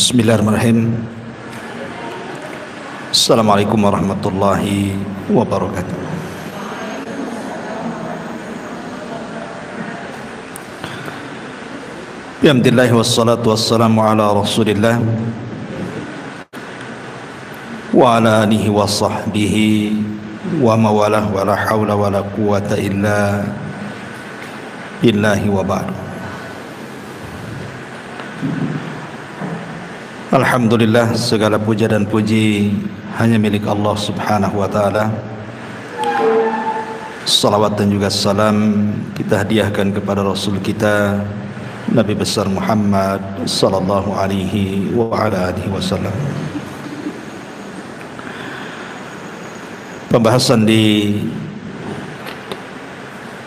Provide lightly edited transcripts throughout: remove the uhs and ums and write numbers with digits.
Bismillahirrahmanirrahim. Assalamualaikum warahmatullahi wabarakatuh. Alhamdulillah wassalatu wassalamu ala Rasulillah wa ala alihi wa sahbihi wa mawalah wa la hawla wa la quwata illa billahi wa ba'du. Alhamdulillah, segala puja dan puji hanya milik Allah subhanahu wa ta'ala. Salawat dan juga salam kita hadiahkan kepada Rasul kita Nabi besar Muhammad sallallahu alaihi wa ala alihi wasallam. Pembahasan di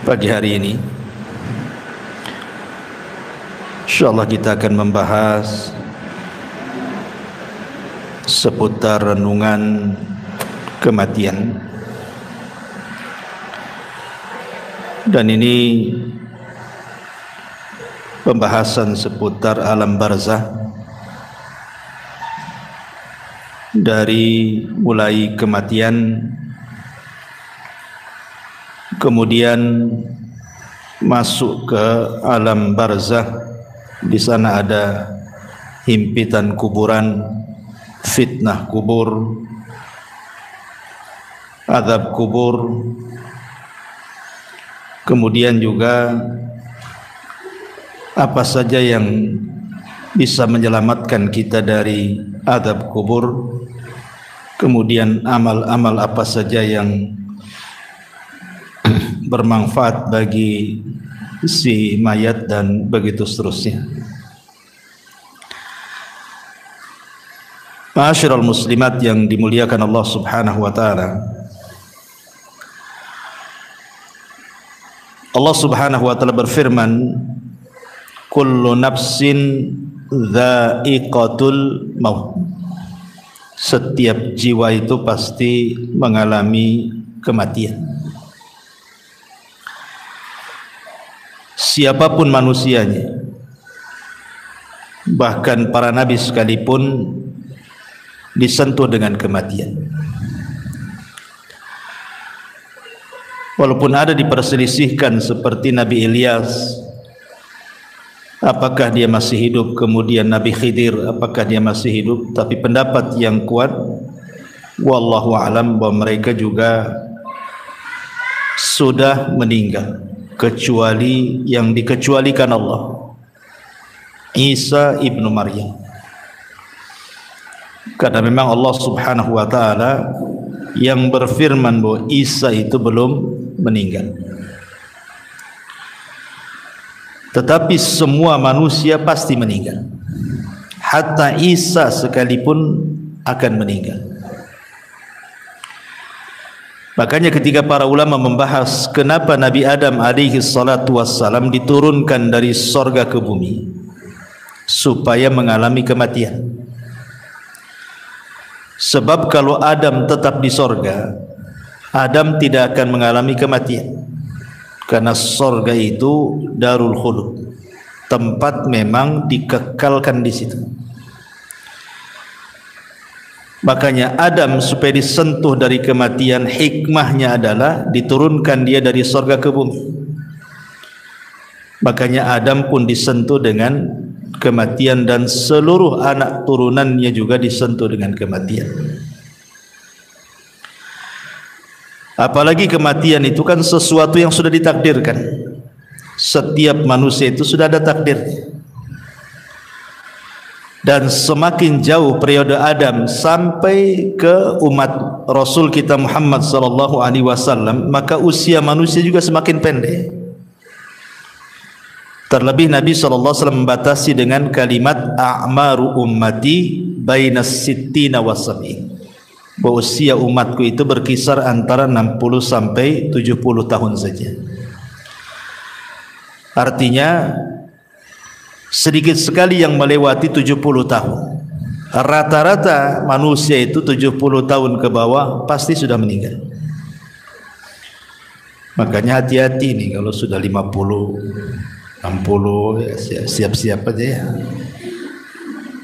pagi hari ini, insyaallah kita akan membahas seputar renungan kematian. Dan ini pembahasan seputar alam barzah, dari mulai kematian, kemudian masuk ke alam barzah. Di sana ada himpitan kuburan, fitnah kubur, azab kubur, kemudian juga apa saja yang bisa menyelamatkan kita dari azab kubur, kemudian amal-amal apa saja yang bermanfaat bagi si mayat, dan begitu seterusnya. Ma'asyiral muslimat yang dimuliakan Allah subhanahu wa ta'ala, Allah subhanahu wa ta'ala berfirman, kullu nafsin dha'iqatul maut. Setiap jiwa itu pasti mengalami kematian. Siapapun manusianya, bahkan para nabi sekalipun disentuh dengan kematian. Walaupun ada diperselisihkan seperti Nabi Ilyas, apakah dia masih hidup, kemudian Nabi Khidir, apakah dia masih hidup, tapi pendapat yang kuat wallahu a'lam bahwa mereka juga sudah meninggal, kecuali yang dikecualikan Allah, Isa ibnu Maryam. Karena memang Allah subhanahu wa ta'ala yang berfirman bahwa Isa itu belum meninggal. Tetapi semua manusia pasti meninggal, hatta Isa sekalipun akan meninggal. Makanya ketika para ulama membahas kenapa Nabi Adam alaihi salatu wassalam diturunkan dari sorga ke bumi, supaya mengalami kematian. Sebab kalau Adam tetap di sorga, Adam tidak akan mengalami kematian, karena sorga itu darul khulud, tempat memang dikekalkan di situ. Makanya Adam supaya disentuh dari kematian, hikmahnya adalah diturunkan dia dari sorga ke bumi. Makanya Adam pun disentuh dengan kematian, dan seluruh anak turunannya juga disentuh dengan kematian. Apalagi kematian itu kan sesuatu yang sudah ditakdirkan. Setiap manusia itu sudah ada takdirnya. Dan semakin jauh periode Adam sampai ke umat Rasul kita Muhammad sallallahu alaihi wasallam, maka usia manusia juga semakin pendek. Terlebih Nabi SAW membatasi dengan kalimat a'maru ummati bainas sittina wasab'in, bahwa usia umatku itu berkisar antara 60 sampai 70 tahun saja. Artinya sedikit sekali yang melewati 70 tahun. Rata-rata manusia itu 70 tahun ke bawah pasti sudah meninggal. Makanya hati-hati nih kalau sudah 50, 60, ya siap-siap aja ya.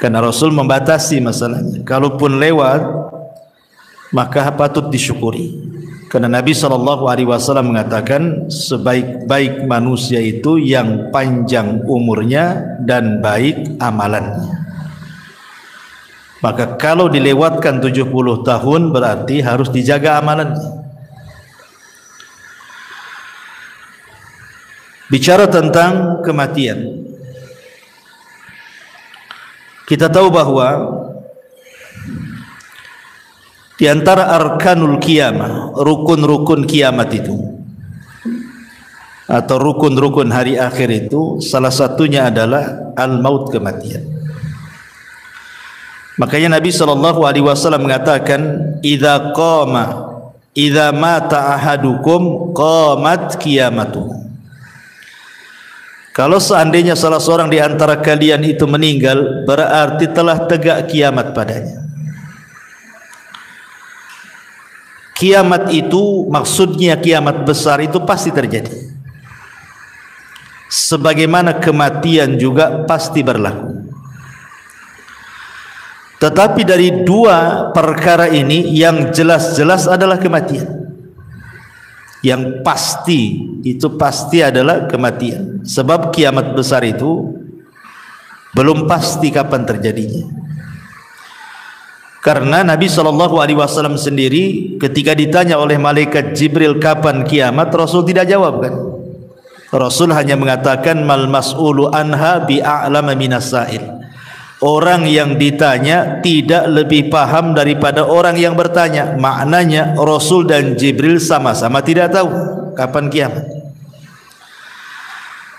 Karena Rasul membatasi masalahnya. Kalaupun lewat, maka patut disyukuri. Karena Nabi SAW mengatakan sebaik-baik manusia itu yang panjang umurnya dan baik amalannya. Maka kalau dilewatkan 70 tahun berarti harus dijaga amalannya. Bicara tentang kematian, kita tahu bahwa di antara arkanul qiyamah, rukun-rukun kiamat itu atau rukun-rukun hari akhir itu, salah satunya adalah al-maut, kematian. Makanya Nabi SAW mengatakan, idza mata ahadukum qamat qiyamatuh. Kalau seandainya salah seorang di antara kalian itu meninggal, berarti telah tegak kiamat padanya. Kiamat itu maksudnya kiamat besar itu pasti terjadi. Sebagaimana kematian juga pasti berlaku. Tetapi dari dua perkara ini yang jelas-jelas adalah kematian. Yang pasti, itu pasti adalah kematian. Sebab kiamat besar itu belum pasti kapan terjadinya. Karena Nabi SAW sendiri ketika ditanya oleh malaikat Jibril kapan kiamat, Rasul tidak jawab kan. Rasul hanya mengatakan mal mas'ulu anha bi'a'lama minas sa'il. Orang yang ditanya tidak lebih paham daripada orang yang bertanya. Maknanya Rasul dan Jibril sama-sama tidak tahu kapan kiamat.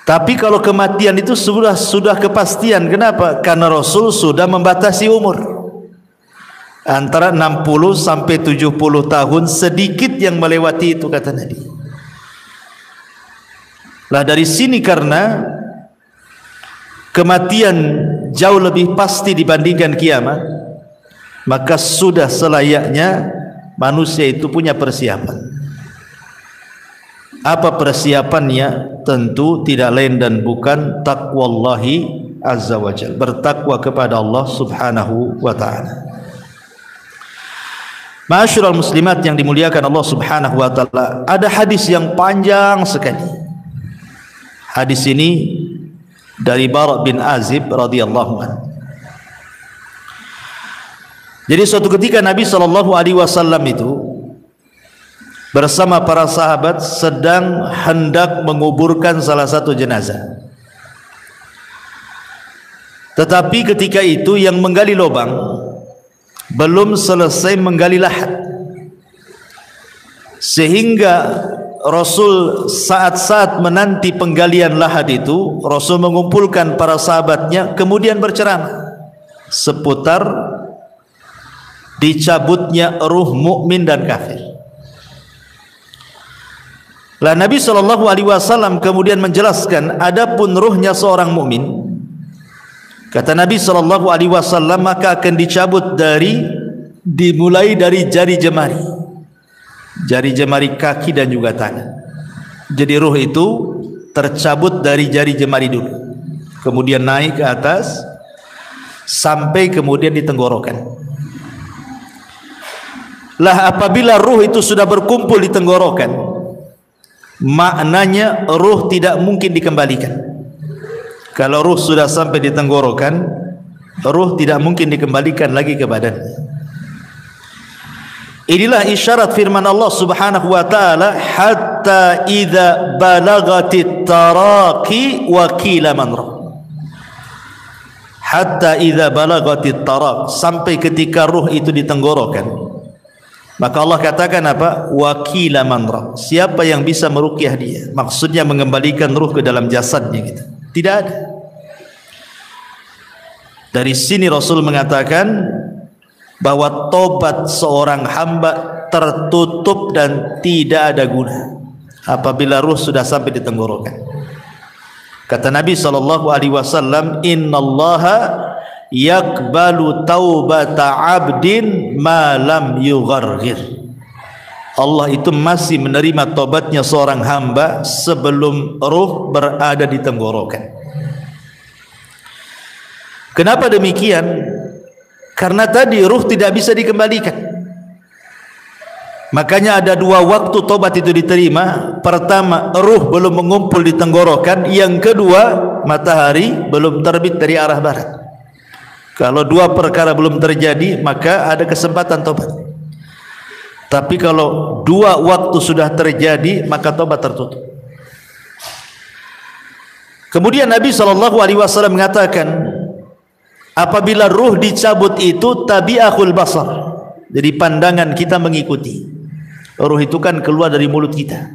Tapi kalau kematian itu sudah kepastian. Kenapa? Karena Rasul sudah membatasi umur. Antara 60 sampai 70 tahun, sedikit yang melewati itu, kata Nabi. Lah dari sini karena kematian jauh lebih pasti dibandingkan kiamat, maka sudah selayaknya manusia itu punya persiapan. Apa persiapannya? Tentu tidak lain dan bukan taqwallahi azza wa jalla, bertakwa kepada Allah subhanahu wa ta'ala. Ma'asyiral muslimat yang dimuliakan Allah subhanahu wa ta'ala, ada hadis yang panjang sekali. Hadis ini dari Bara' bin Azib radhiyallahu anhu. Jadi suatu ketika Nabi SAW itu bersama para sahabat sedang hendak menguburkan salah satu jenazah. Tetapi ketika itu yang menggali lubang belum selesai menggali lahat, sehingga Rasul saat-saat menanti penggalian lahat itu, Rasul mengumpulkan para sahabatnya kemudian berceramah seputar dicabutnya ruh mukmin dan kafir. Lah Nabi SAW kemudian menjelaskan, adapun ruhnya seorang mukmin, kata Nabi SAW, maka akan dicabut dimulai dari jari jemari kaki dan juga tangan. Jadi ruh itu tercabut dari jari jemari dulu, kemudian naik ke atas sampai kemudian di tenggorokan. Lah apabila ruh itu sudah berkumpul di tenggorokan, maknanya ruh tidak mungkin dikembalikan. Kalau ruh sudah sampai di tenggorokan, ruh tidak mungkin dikembalikan lagi ke badannya. Inilah isyarat firman Allah subhanahu wa ta'ala, hatta idza balagatit taraqi wa qila man ra. Hatta idza balagatit taraq, sampai ketika ruh itu di tenggorokan, maka Allah katakan apa? Wa qila man ra. Siapa yang bisa meruqyah dia? Maksudnya mengembalikan ruh ke dalam jasadnya gitu. Tidak ada. Dari sini Rasul mengatakan bahwa tobat seorang hamba tertutup dan tidak ada guna apabila ruh sudah sampai di tenggorokan. Kata Nabi SAW, innallaha yakbalu taubata abdin ma lam yugharghir. Allah itu masih menerima tobatnya seorang hamba sebelum ruh berada di tenggorokan. Kenapa demikian? Karena tadi ruh tidak bisa dikembalikan. Makanya ada dua waktu tobat itu diterima. Pertama, ruh belum mengumpul di tenggorokan. Yang kedua, matahari belum terbit dari arah barat. Kalau dua perkara belum terjadi, maka ada kesempatan tobat. Tapi kalau dua waktu sudah terjadi, maka tobat tertutup. Kemudian Nabi SAW mengatakan, apabila ruh dicabut itu tabi'ahul basar. Jadi pandangan kita mengikuti. Ruh itu kan keluar dari mulut kita.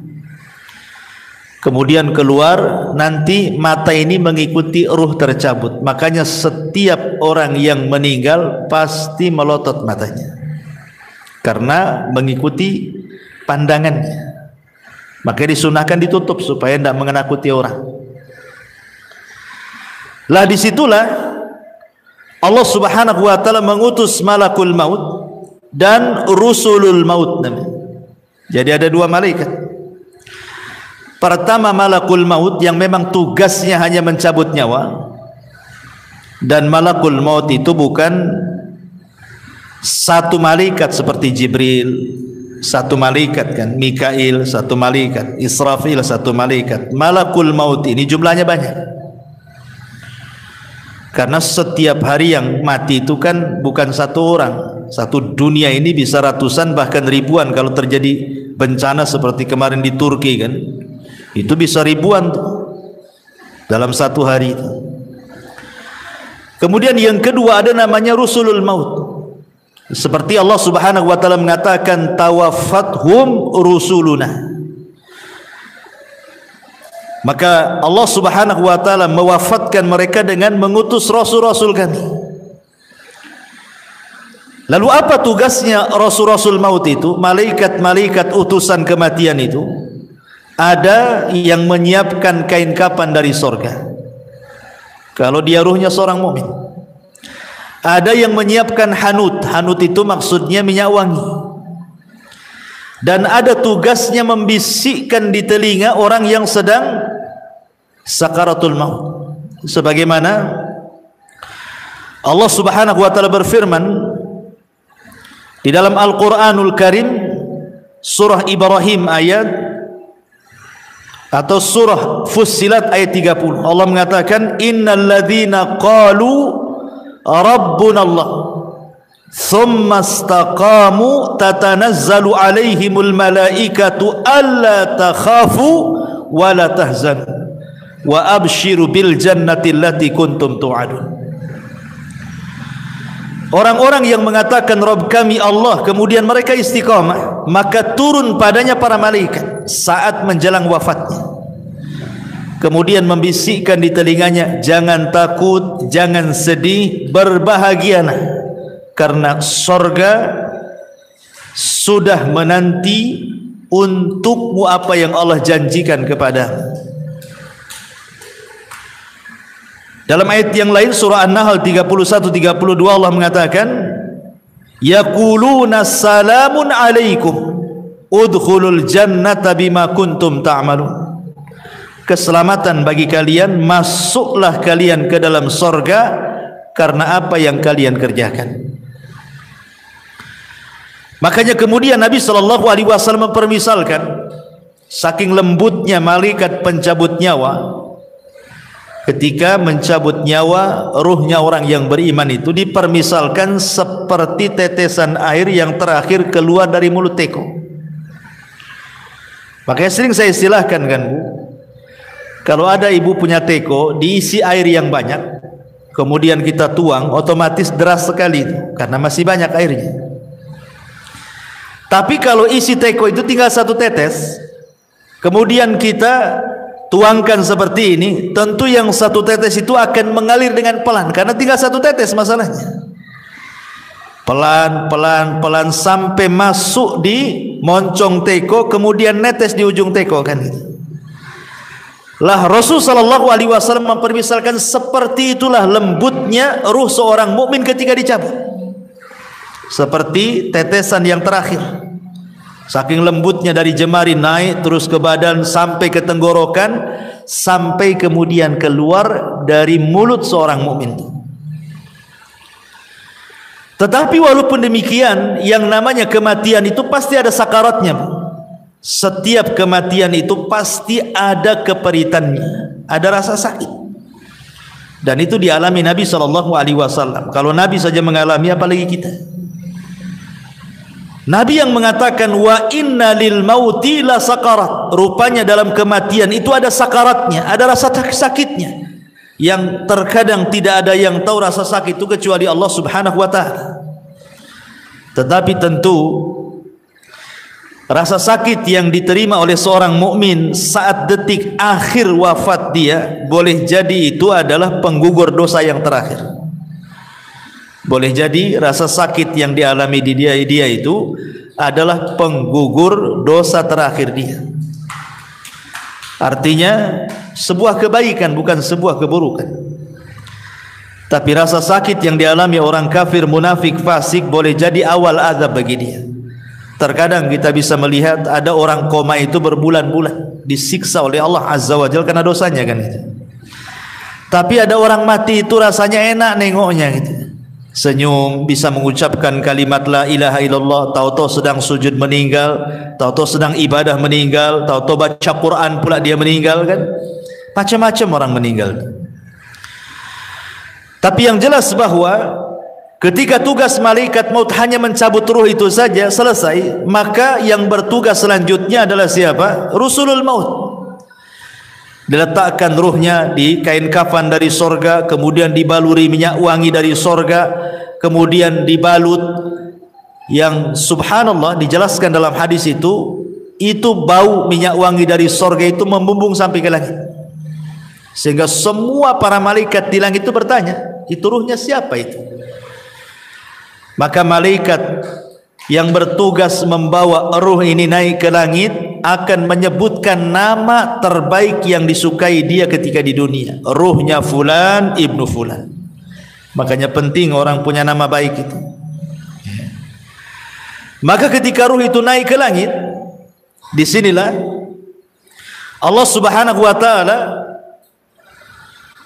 Kemudian keluar, nanti mata ini mengikuti ruh tercabut. Makanya setiap orang yang meninggal pasti melotot matanya, karena mengikuti pandangannya. Maka disunahkan ditutup supaya tidak mengenakuti orang. Lah disitulah Allah Subhanahu wa ta'ala mengutus malakul maut dan rusulul maut. Jadi ada dua malaikat. Pertama malakul maut yang memang tugasnya hanya mencabut nyawa. Dan malakul maut itu bukan satu malaikat seperti Jibril, satu malaikat kan, Mikail satu malaikat, Israfil satu malaikat. Malakul maut ini jumlahnya banyak. Karena setiap hari yang mati itu kan bukan satu orang. Satu dunia ini bisa ratusan bahkan ribuan. Kalau terjadi bencana seperti kemarin di Turki kan, itu bisa ribuan tuh dalam satu hari itu. Kemudian yang kedua ada namanya rusulul maut. Seperti Allah Subhanahu wa ta'ala mengatakan, tawaffathum rusuluna. Maka Allah Subhanahu wa ta'ala mewafatkan mereka dengan mengutus rasul-rasul kami. Lalu apa tugasnya rasul-rasul maut itu? Malaikat-malaikat utusan kematian itu, ada yang menyiapkan kain kapan dari sorga kalau dia ruhnya seorang mukmin. Ada yang menyiapkan hanut. Hanut itu maksudnya minyak wangi. Dan ada tugasnya membisikkan di telinga orang yang sedang sakaratul maut. Sebagaimana Allah Subhanahu wa ta'ala berfirman di dalam Al-Quranul Karim, surah Ibrahim ayat atau surah Fussilat ayat 30. Allah mengatakan, innal ladzina qalu rabbuna Allah thumma istaqamu tatanazzalu alaihimul malaikatu alla takhafu wa la tahzanu wa abshiru bil jannati allati kuntum tu'adun. Orang-orang yang mengatakan Rabb kami Allah, kemudian mereka istiqamah, maka turun padanya para malaikat saat menjelang wafatnya. Kemudian membisikkan di telinganya, jangan takut, jangan sedih, berbahagialah, karena sorga sudah menanti untukmu apa yang Allah janjikan kepadamu. Dalam ayat yang lain surah An-Nahl 31-32 Allah mengatakan, yaquluna salamun alaikum udkhulul jannata bima kuntum ta'malun. Keselamatan bagi kalian, masuklah kalian ke dalam sorga karena apa yang kalian kerjakan. Makanya kemudian Nabi SAW mempermisalkan saking lembutnya malaikat pencabut nyawa. Ketika mencabut nyawa ruhnya orang yang beriman itu dipermisalkan seperti tetesan air yang terakhir keluar dari mulut teko. Makanya sering saya istilahkan kan Bu, kalau ada ibu punya teko diisi air yang banyak, kemudian kita tuang, otomatis deras sekali itu, karena masih banyak airnya. Tapi kalau isi teko itu tinggal satu tetes, kemudian kita tuangkan seperti ini, tentu yang satu tetes itu akan mengalir dengan pelan, karena tinggal satu tetes masalahnya. Pelan sampai masuk di moncong teko, kemudian netes di ujung teko kan gitu. Lah Rasul sallallahu alaihi wasallam mempermisalkan seperti itulah lembutnya ruh seorang mukmin ketika dicabut. Seperti tetesan yang terakhir. Saking lembutnya dari jemari naik terus ke badan sampai ke tenggorokan, sampai kemudian keluar dari mulut seorang mukmin. Tetapi walaupun demikian, yang namanya kematian itu pasti ada sakaratnya. Setiap kematian itu pasti ada keperitannya, ada rasa sakit. Dan itu dialami Nabi SAW. Kalau Nabi saja mengalami, apalagi kita. Nabi yang mengatakan wa inna lil mauti la sakarat. Rupanya dalam kematian itu ada sakaratnya, ada rasa sakitnya. Yang terkadang tidak ada yang tahu rasa sakit itu kecuali Allah Subhanahu wa taala. Tetapi tentu rasa sakit yang diterima oleh seorang mukmin saat detik akhir wafat dia, boleh jadi itu adalah penggugur dosa yang terakhir. Boleh jadi rasa sakit yang dialami di dia itu adalah penggugur dosa terakhir dia. Artinya sebuah kebaikan, bukan sebuah keburukan. Tapi rasa sakit yang dialami orang kafir, munafik, fasik boleh jadi awal azab bagi dia. Terkadang kita bisa melihat ada orang koma itu berbulan-bulan disiksa oleh Allah Azza wa Jalla karena dosanya kan itu. Tapi ada orang mati itu rasanya enak nengoknya gitu. Senyum, bisa mengucapkan kalimat la ilaha illallah, tahu-tahu sedang sujud meninggal, tahu-tahu sedang ibadah meninggal, tahu-tahu baca Quran pula dia meninggal kan. Macam-macam orang meninggal. Tapi yang jelas bahwa ketika tugas malaikat maut hanya mencabut ruh itu saja selesai, maka yang bertugas selanjutnya adalah siapa? Rusulul maut. Diletakkan ruhnya di kain kafan dari sorga, kemudian dibaluri minyak wangi dari sorga, kemudian dibalut, yang subhanallah dijelaskan dalam hadis itu bau minyak wangi dari sorga itu membumbung sampai ke langit, sehingga semua para malaikat di langit itu bertanya, itu ruhnya siapa itu? Maka malaikat yang bertugas membawa ruh ini naik ke langit akan menyebutkan nama terbaik yang disukai dia ketika di dunia. Ruhnya fulan ibnu fulan. Makanya penting orang punya nama baik itu. Maka ketika ruh itu naik ke langit, disinilah Allah Subhanahu wa taala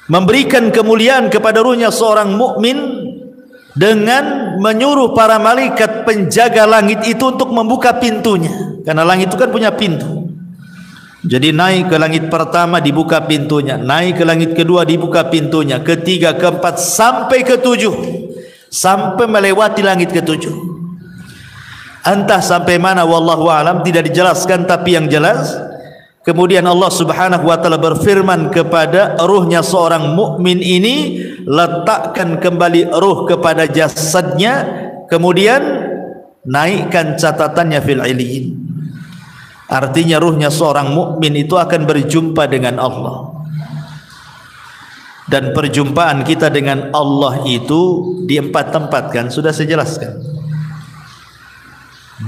memberikan kemuliaan kepada ruhnya seorang mukmin dengan menyuruh para malaikat penjaga langit itu untuk membuka pintunya. Karena langit itu kan punya pintu. Jadi naik ke langit pertama dibuka pintunya, naik ke langit kedua dibuka pintunya, ketiga, keempat sampai ketujuh, sampai melewati langit ketujuh. Entah sampai mana wallahu alam, tidak dijelaskan, tapi yang jelas kemudian Allah Subhanahu wa taala berfirman kepada ruhnya seorang mukmin ini, letakkan kembali ruh kepada jasadnya, kemudian naikkan catatannya fil illiyin. Artinya ruhnya seorang mukmin itu akan berjumpa dengan Allah. Dan perjumpaan kita dengan Allah itu di 4 tempat kan sudah saya jelaskan.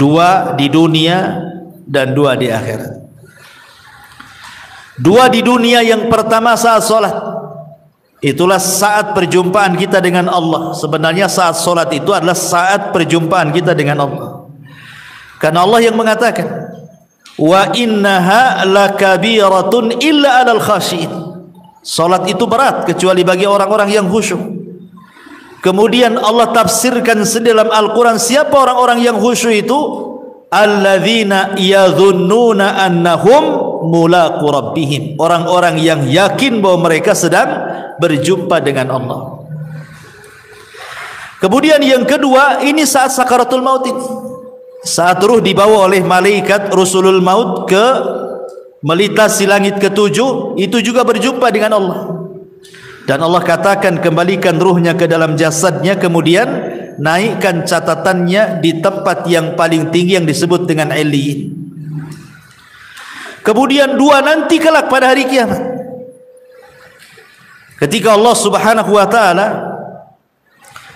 2 di dunia dan 2 di akhirat. 2 di dunia, yang pertama saat solat. Itulah saat perjumpaan kita dengan Allah. Sebenarnya saat solat itu adalah saat perjumpaan kita dengan Allah. Karena Allah yang mengatakan, wa innaha lakabiratun illa 'alal khashiin. Salat itu berat kecuali bagi orang-orang yang khusyuk. Kemudian Allah tafsirkan dalam Al-Quran siapa orang-orang yang khusyuk itu? Alladzina yadhunnuna annahum mulaqu rabbihim. Orang-orang yang yakin bahwa mereka sedang berjumpa dengan Allah. Kemudian yang kedua, ini saat sakaratul maut ini. Saat ruh dibawa oleh malaikat rusulul maut ke melintasi langit ketujuh, itu juga berjumpa dengan Allah. Dan Allah katakan kembalikan ruhnya ke dalam jasadnya, kemudian naikkan catatannya di tempat yang paling tinggi yang disebut dengan illiyin. Kemudian 2 nanti kelak pada hari kiamat, ketika Allah Subhanahu wa taala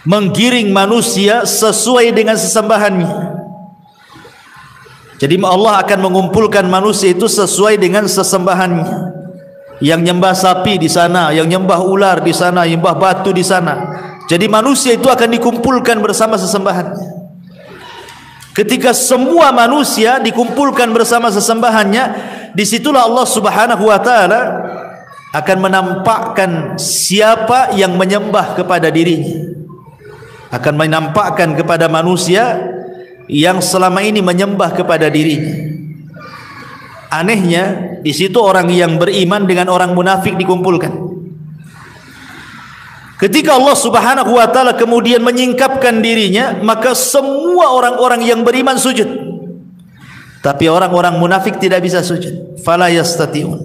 menggiring manusia sesuai dengan sesembahannya. Jadi Allah akan mengumpulkan manusia itu sesuai dengan sesembahannya. Yang nyembah sapi di sana, yang nyembah ular di sana, yang nyembah batu di sana. Jadi manusia itu akan dikumpulkan bersama sesembahannya. Ketika semua manusia dikumpulkan bersama sesembahannya, disitulah Allah Subhanahu wa taala akan menampakkan siapa yang menyembah kepada dirinya. akan menampakkan kepada manusia yang selama ini menyembah kepada dirinya. Anehnya di situ orang yang beriman dengan orang munafik dikumpulkan. Ketika Allah Subhanahu wa taala kemudian menyingkapkan dirinya, maka semua orang-orang yang beriman sujud. Tapi orang-orang munafik tidak bisa sujud. Fala yastati'un.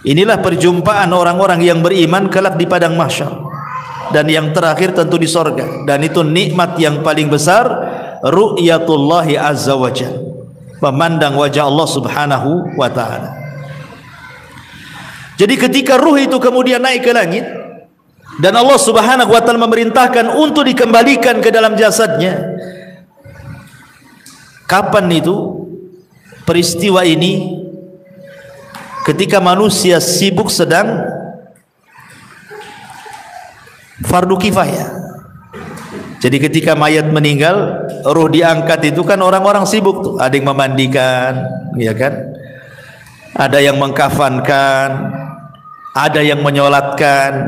Inilah perjumpaan orang-orang yang beriman kelak di padang mahsyar. Dan yang terakhir tentu di sorga. Dan itu nikmat yang paling besar, ru'yatullahi azza wa jalla, memandang wajah Allah Subhanahu wa ta'ala. Jadi ketika ruh itu kemudian naik ke langit dan Allah Subhanahu wa ta'ala memerintahkan untuk dikembalikan ke dalam jasadnya, kapan itu peristiwa ini? Ketika manusia sibuk sedang fardu kifayah. Jadi ketika mayat meninggal, ruh diangkat itu kan orang-orang sibuk tuh. Ada yang memandikan, ya kan? Ada yang mengkafankan, ada yang menyolatkan.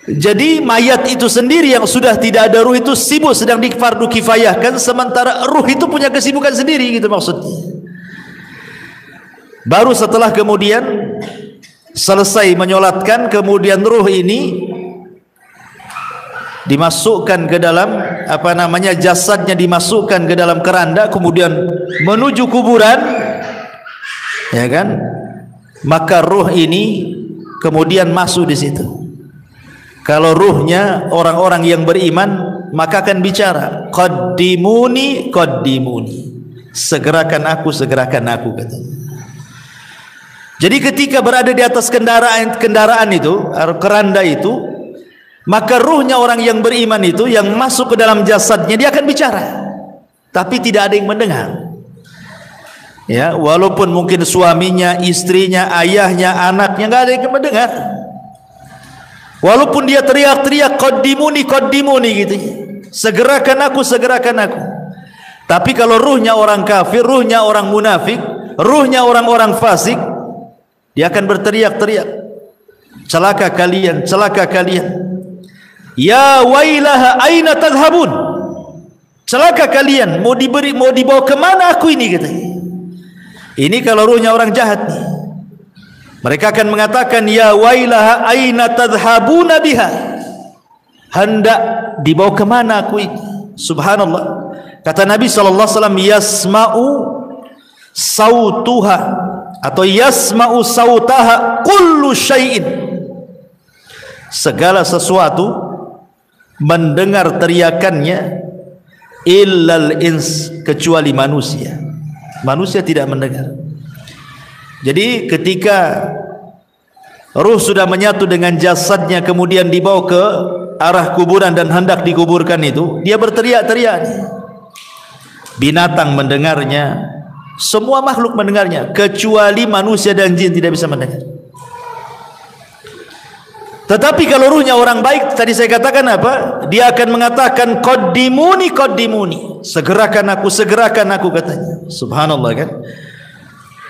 Jadi mayat itu sendiri yang sudah tidak ada ruh itu sibuk sedang di fardu kifayahkan, sementara ruh itu punya kesibukan sendiri, gitu maksudnya. Baru setelah kemudian selesai menyolatkan, kemudian ruh ini dimasukkan ke dalam jasadnya dimasukkan ke dalam keranda, kemudian menuju kuburan, ya kan? Maka ruh ini kemudian masuk di situ. Kalau ruhnya orang-orang yang beriman, maka akan bicara, qaddimuni qaddimuni, segerakan aku katanya. Jadi ketika berada di atas kendaraan itu, keranda itu, maka ruhnya orang yang beriman itu yang masuk ke dalam jasadnya, dia akan bicara, tapi tidak ada yang mendengar. Ya, walaupun mungkin suaminya, istrinya, ayahnya, anaknya, nggak ada yang mendengar. Walaupun dia teriak-teriak qaddimuni qaddimuni gitu, segerakan aku. Tapi kalau ruhnya orang kafir, ruhnya orang munafik, ruhnya orang-orang fasik, dia akan berteriak-teriak, celaka kalian, celaka kalian. Ya wailaha aina tadhhabun, celaka kalian, mau dibawa kemana aku ini, katanya. Ini kalau ruhnya orang jahat nih, mereka akan mengatakan ya wailaha aina tadhhabuna biha, hendak dibawa kemana aku ini. Subhanallah. Kata Nabi SAW, yasma'u sautuha atau yasma'u sautaha kullu syai'in, segala sesuatu mendengar teriakannya, illal ins, kecuali manusia. Manusia tidak mendengar. Jadi ketika ruh sudah menyatu dengan jasadnya, kemudian dibawa ke arah kuburan dan hendak dikuburkan itu, dia berteriak-teriak. Binatang mendengarnya, semua makhluk mendengarnya, kecuali manusia dan jin tidak bisa mendengar. Tetapi kalau ruhnya orang baik, tadi saya katakan apa? Dia akan mengatakan qaddimuni qaddimuni, segerakan aku katanya. Subhanallah kan?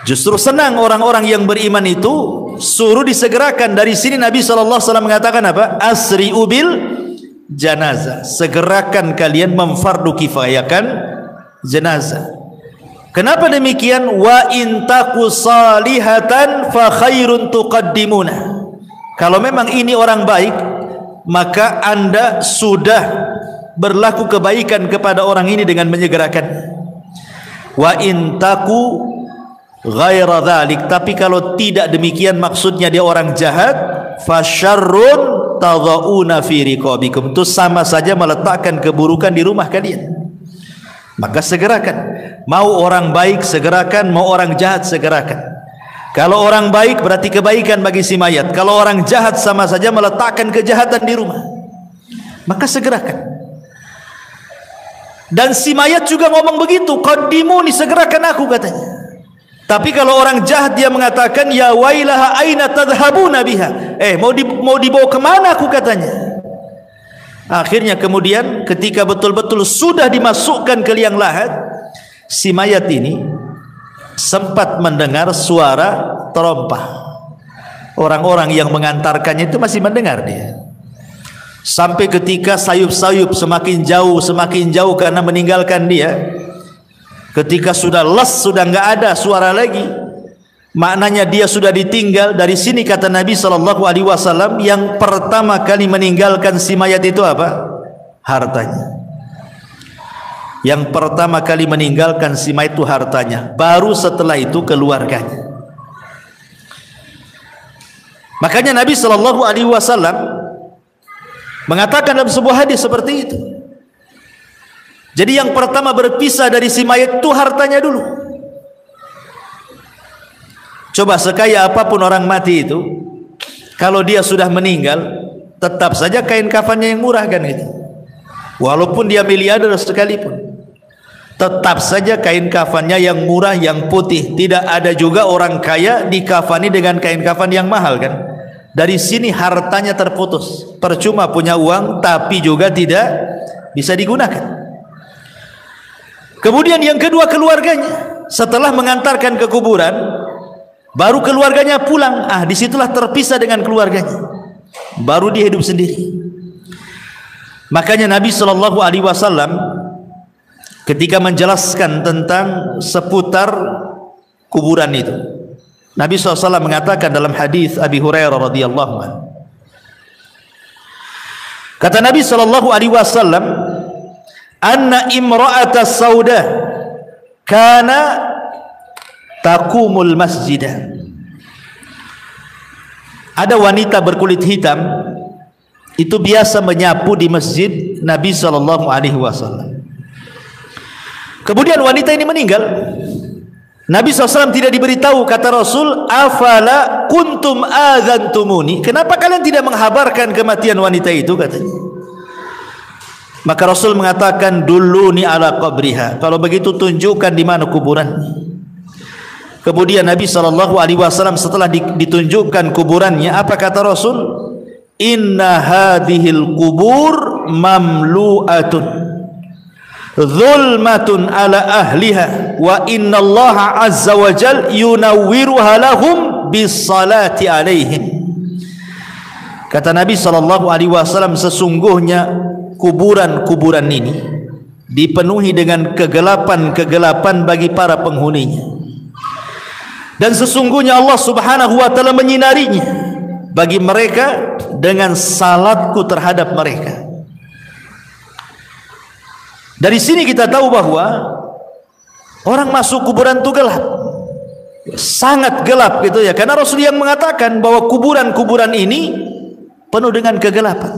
Justru senang orang-orang yang beriman itu suruh disegerakan. Dari sini Nabi SAW mengatakan apa? Asri'u bil janazah, segerakan kalian memfardu kifayahkan jenazah. Kenapa demikian? Wa in taku salihatan fa khairun tuqaddimuna. Kalau memang ini orang baik, maka anda sudah berlaku kebaikan kepada orang ini dengan menyegerakan. Wa in taku ghaira dzalik, tapi kalau tidak demikian, maksudnya dia orang jahat, fasyarrun tadhauna fi riqabikum, itu sama saja meletakkan keburukan di rumah kalian. Maka segerakan. Mau orang baik segerakan, mau orang jahat segerakan. Kalau orang baik berarti kebaikan bagi si mayat, kalau orang jahat sama saja meletakkan kejahatan di rumah. Maka segerakan. Dan si mayat juga ngomong begitu, qaddimuni, segerakan aku katanya. Tapi kalau orang jahat dia mengatakan ya wailaha aina tadhhabuna biha, mau dibawa kemana aku katanya. Akhirnya kemudian ketika betul-betul sudah dimasukkan ke liang lahat, si mayat ini sempat mendengar suara terompah. Orang-orang yang mengantarkannya itu masih mendengar dia. sampai ketika sayup-sayup semakin jauh karena meninggalkan dia. Ketika sudah les, sudah enggak ada suara lagi, maknanya dia sudah ditinggal. Dari sini kata Nabi SAW, yang pertama kali meninggalkan si mayat itu apa? Hartanya. Yang pertama kali meninggalkan si mayat itu hartanya, baru setelah itu keluarganya. Makanya Nabi SAW mengatakan dalam sebuah hadis seperti itu. Jadi yang pertama berpisah dari si mayat itu hartanya dulu. Coba sekaya apapun orang mati itu, kalau dia sudah meninggal, tetap saja kain kafannya yang murah kan gitu. Walaupun dia miliarder sekalipun, tetap saja kain kafannya yang murah, yang putih. Tidak ada juga orang kaya dikafani dengan kain kafan yang mahal kan. Dari sini hartanya terputus. Percuma punya uang tapi juga tidak bisa digunakan. Kemudian yang kedua, keluarganya. Setelah mengantarkan ke kuburan, baru keluarganya pulang. Disitulah terpisah dengan keluarganya, baru dia hidup sendiri. Makanya Nabi SAW ketika menjelaskan tentang seputar kuburan itu, Nabi SAW mengatakan dalam hadis Abi Hurairah radhiyallahu anhu, kata Nabi SAW, anna imra'ata sauda kana taqumul masjidah. Ada wanita berkulit hitam itu biasa menyapu di masjid Nabi SAW. Kemudian wanita ini meninggal. Nabi SAW tidak diberitahu. Kata Rasul, afala kuntum adzantumuni, kenapa kalian tidak menghabarkan kematian wanita itu, katanya. Maka Rasul mengatakan, duluni ala qabriha, kalau begitu tunjukkan di mana kuburannya. Kemudian Nabi SAW setelah ditunjukkan kuburannya, apa kata Rasul? Inna hadhil kubur mamlu'atun zulmatun ala ahliha wa inna Allah azza wa jal yunawwiruha lahum bisalati alaihim. Kata Nabi SAW, sesungguhnya kuburan-kuburan ini dipenuhi dengan kegelapan-kegelapan bagi para penghuninya, dan sesungguhnya Allah Subhanahu wa taala menyinarinya bagi mereka dengan salatku terhadap mereka. Dari sini kita tahu bahwa orang masuk kuburan itu gelap, sangat gelap gitu ya, karena Rasul yang mengatakan bahwa kuburan-kuburan ini penuh dengan kegelapan.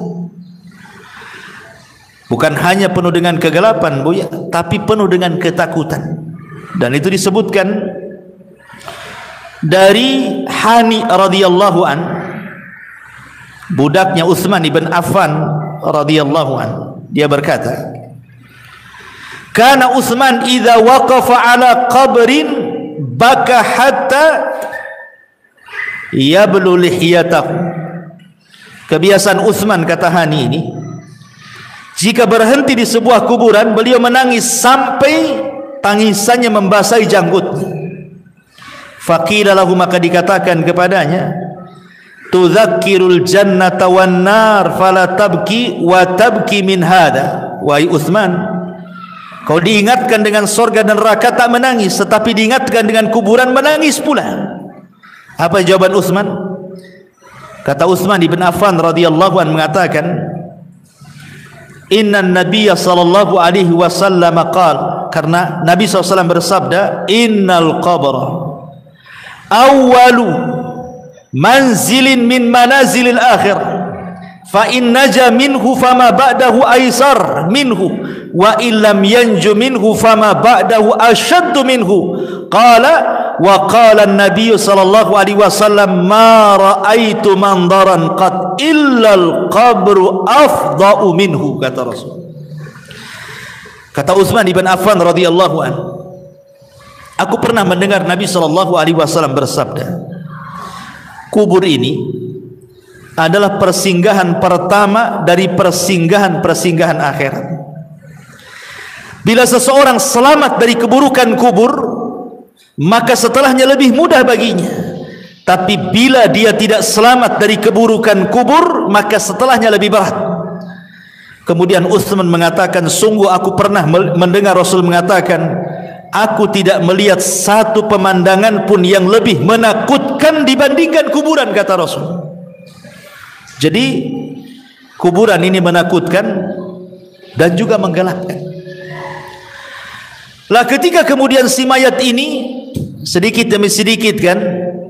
Bukan hanya penuh dengan kegelapan, Bu ya, tapi penuh dengan ketakutan. Dan itu disebutkan dari Hani radhiyallahu an, budaknya Utsman ibn Affan radhiyallahu an. Dia berkata, kana Utsman idza waqafa ala qabrin baka hatta yablu lihiyatahu. Kebiasaan Utsman, kata Hani ini, jika berhenti di sebuah kuburan, beliau menangis sampai tangisannya membasahi janggutnya. Faqila lahu, maka dikatakan kepadanya, tudzakkirul jannata wan nar fala tabki wa tabki min hada. Wahai Utsman, kau diingatkan dengan sorga dan neraka tak menangis, tetapi diingatkan dengan kuburan menangis pula. Apa jawaban Utsman? Kata Utsman ibn Affan radhiyallahu anhu mengatakan, inna nabiyya sallallahu alaihi wasallam qala, karena Nabi SAW bersabda, innal qabra awwalu manzilin min manazilil akhirah, fa in naja minhu fama ba'dahu aisar minhu wa illam yanju minhu fama ba'dahu ashaddu minhu. Qala wa qala an-nabiy sallallahu alaihi wasallam, ma ra'aitu mandaran qad illa al-qabru afda'u minhu. Kata Rasul. Kata Utsman ibn Affan radhiyallahu anhu, aku pernah mendengar Nabi sallallahu alaihi wasallam bersabda, kubur ini adalah persinggahan pertama dari persinggahan-persinggahan akhirat. Bila seseorang selamat dari keburukan kubur, maka setelahnya lebih mudah baginya. Tapi bila dia tidak selamat dari keburukan kubur, maka setelahnya lebih berat. Kemudian Utsman mengatakan, sungguh aku pernah mendengar Rasul mengatakan, aku tidak melihat satu pemandangan pun yang lebih menakutkan dibandingkan kuburan, kata Rasul. Jadi kuburan ini menakutkan dan juga menggelapkan. Lah ketika kemudian si mayat ini sedikit demi sedikit kan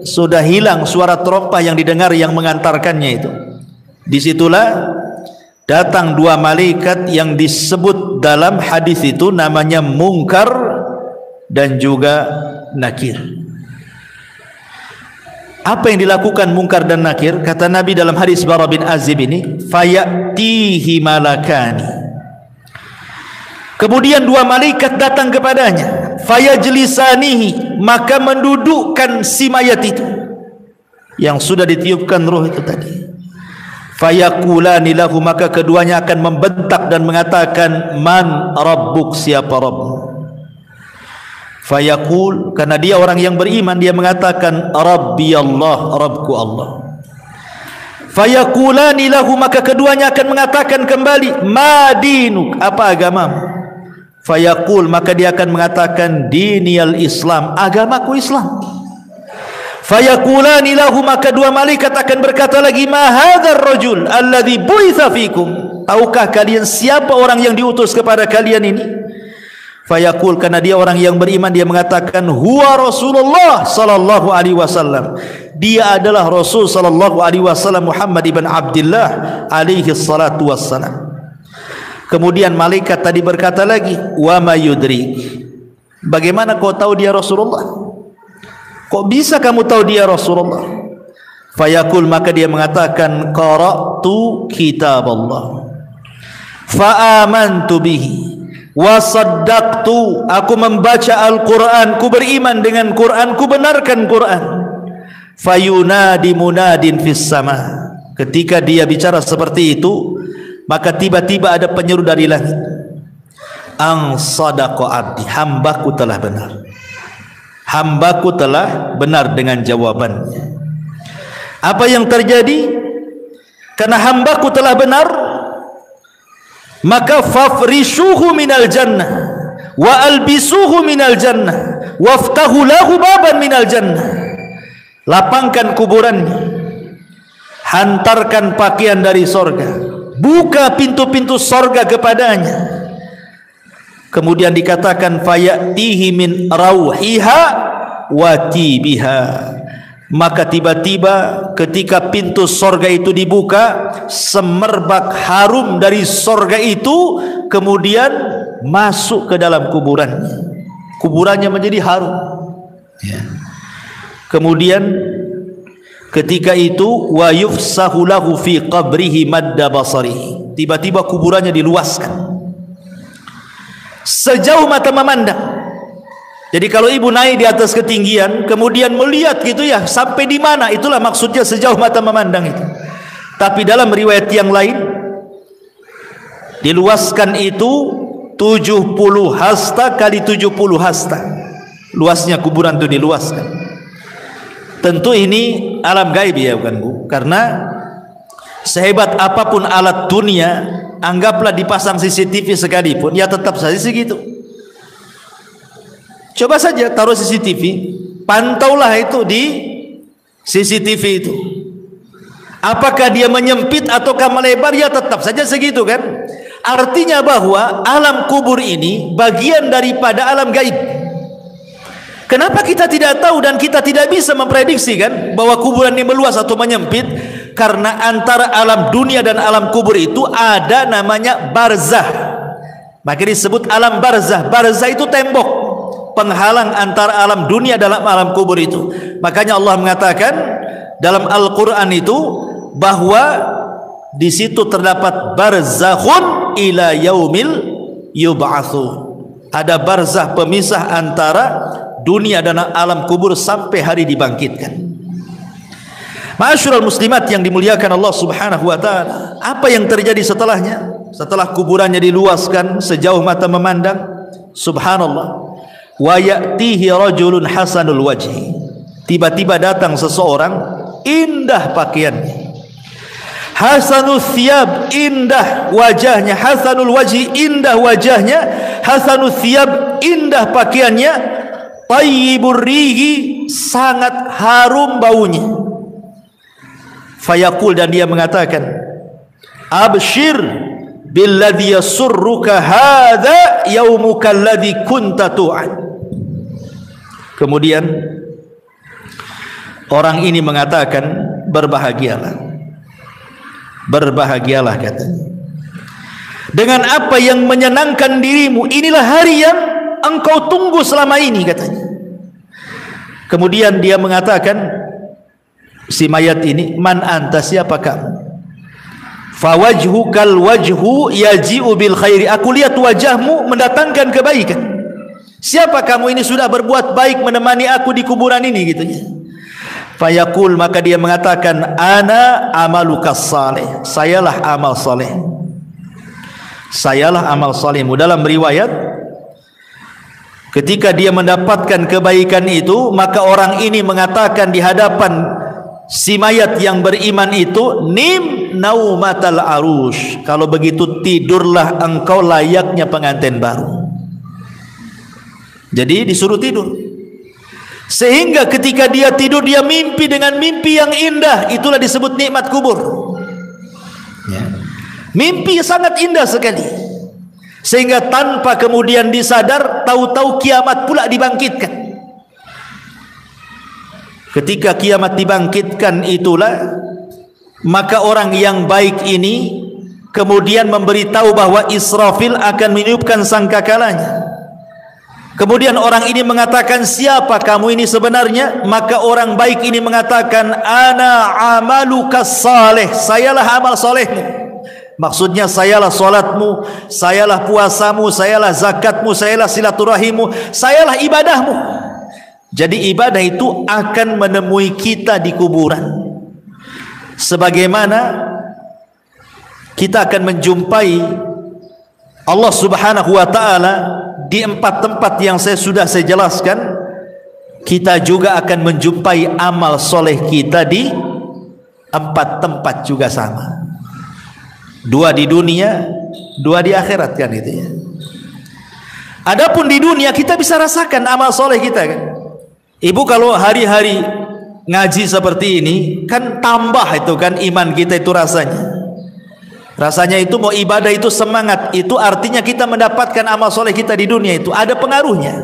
sudah hilang suara terompah yang didengar yang mengantarkannya itu. Disitulah datang dua malaikat yang disebut dalam hadis itu namanya Munkar dan juga Nakir. Apa yang dilakukan Munkar dan Nakir? Kata Nabi dalam hadis Bara bin Azib ini, fayatihi malakani. Kemudian dua malaikat datang kepadanya, fayajlisanihi, maka mendudukkan si mayat itu yang sudah ditiupkan roh itu tadi. Fayaqulani lahu, maka keduanya akan membentak dan mengatakan, man rabbuk, siapa Rabbmu? Fayaqul, karena dia orang yang beriman, dia mengatakan, Rabbi Allah, Rabbku Allah. Fayaqulani lahu, maka keduanya akan mengatakan kembali, ma dinuk, apa agamamu? Fayaqul, maka dia akan mengatakan, diniyal Islam, agamaku Islam. Fayaqulani lahu, maka dua malaikat akan berkata lagi, ma hadzal rajul alladzi buitsa fikum, tahukah kalian siapa orang yang diutus kepada kalian ini? Fayaqul, karena dia orang yang beriman, dia mengatakan, huwa Rasulullah sallallahu alaihi wasallam, dia adalah Rasul sallallahu alaihi wasallam Muhammad ibn Abdullah alaihi salatu wassalam. Kemudian malaikat tadi berkata lagi, wa ma yudrik, bagaimana kau tahu dia Rasulullah? Kok bisa kamu tahu dia Rasulullah? Fayaqul, maka dia mengatakan, qara'tu kitab Allah fa amantu bihi wa saddaqtu, aku membaca Al-Quran, ku beriman dengan Quran, ku benarkan Quran. Fayunadi munadin fis sama, ketika dia bicara seperti itu, maka tiba-tiba ada penyeru dari langit, ang sadaqa abdi, hambaku telah benar, hambaku telah benar dengan jawabannya. Apa yang terjadi? Karena hambaku telah benar, maka fafrishuhu minal jannah wa albisuhu minal jannah waftahu lahu baban minal jannah. Lapangkan kuburannya, hantarkan pakaian dari sorga, buka pintu-pintu sorga kepadanya. Kemudian dikatakan, fayatihi min rauhiha wa tibiha, maka tiba-tiba ketika pintu sorga itu dibuka, semerbak harum dari sorga itu kemudian masuk ke dalam kuburannya. Kuburannya menjadi harum, ya. Kemudian ketika itu, wa yufsahu lahu fi qabrihi madda basarihi, tiba-tiba kuburannya diluaskan sejauh mata memandang. Jadi kalau ibu naik di atas ketinggian kemudian melihat gitu ya, sampai di mana, itulah maksudnya sejauh mata memandang itu. Tapi dalam riwayat yang lain, diluaskan itu 70 hasta kali 70 hasta, luasnya kuburan itu diluaskan. Tentu ini alam gaib ya, bukan Bu? Karena sehebat apapun alat dunia, anggaplah dipasang CCTV sekalipun, ya tetap saja segitu. Coba saja taruh CCTV, pantaulah itu di CCTV itu. Apakah dia menyempit ataukah melebar, ya tetap saja segitu kan. Artinya bahwa alam kubur ini bagian daripada alam gaib. Kenapa kita tidak tahu dan kita tidak bisa memprediksi kan bahwa kuburan ini meluas atau menyempit? Karena antara alam dunia dan alam kubur itu ada namanya barzah. Maka disebut alam barzah. Barzah itu tembok penghalang antara alam dunia dan alam kubur itu. Makanya Allah mengatakan dalam Al-Quran itu bahwa di situ terdapat barzakhun ila yaumil yub'atsun. Ada barzah pemisah antara dunia dan alam kubur sampai hari dibangkitkan. Ma'asyiral muslimat yang dimuliakan Allah Subhanahu wa taala, apa yang terjadi setelahnya? Setelah kuburannya diluaskan sejauh mata memandang, subhanallah, wa ya'tihi rajulun hasanul wajhi, tiba-tiba datang seseorang indah pakaiannya, Hasanul thiyab, indah wajahnya, hasanul wajhi, indah wajahnya, hasanul thiyab, indah pakaiannya, tayyibur rihi, sangat harum baunya. Fayaqul, dan dia mengatakan, abshir billadhi yasurruka hadha yaumuka alladhi kunta tu'ad. Kemudian orang ini mengatakan, berbahagialah, berbahagialah katanya, dengan apa yang menyenangkan dirimu, inilah hari yang engkau tunggu selama ini katanya. Kemudian dia mengatakan, si mayat ini, man anta, siapa kamu? Fawajhukal wajhu yaji'u bil khairi, aku lihat wajahmu mendatangkan kebaikan. Siapa kamu ini, sudah berbuat baik menemani aku di kuburan ini gitu ya. Fayaqul, maka dia mengatakan, ana amalukas saleh, sayalah amal saleh, sayalah amal salehmu. Dalam riwayat, ketika dia mendapatkan kebaikan itu, maka orang ini mengatakan di hadapan si mayat yang beriman itu, nim naumatal arush, kalau begitu tidurlah engkau layaknya pengantin baru. Jadi disuruh tidur, sehingga ketika dia tidur dia mimpi dengan mimpi yang indah. Itulah disebut nikmat kubur ya. Mimpi sangat indah sekali, sehingga tanpa kemudian disadar, tahu-tahu kiamat pula dibangkitkan. Ketika kiamat dibangkitkan itulah, maka orang yang baik ini kemudian memberitahu bahwa Israfil akan meniupkan sangkakalanya. Kemudian orang ini mengatakan, siapa kamu ini sebenarnya? Maka orang baik ini mengatakan, ana amalukas saleh, sayalah amal solehmu. Maksudnya sayalah solatmu, sayalah puasamu, sayalah zakatmu, sayalah silaturahimmu, sayalah ibadahmu. Jadi ibadah itu akan menemui kita di kuburan, sebagaimana kita akan menjumpai Allah Subhanahu wa ta'ala di 4 tempat yang sudah saya jelaskan. Kita juga akan menjumpai amal soleh kita di 4 tempat juga sama, 2 di dunia, 2 di akhirat kan itu ya. Adapun di dunia kita bisa rasakan amal soleh kita kan. Ibu kalau hari-hari ngaji seperti ini kan tambah itu kan iman kita itu rasanya itu mau ibadah itu semangat, itu artinya kita mendapatkan amal soleh kita di dunia itu ada pengaruhnya.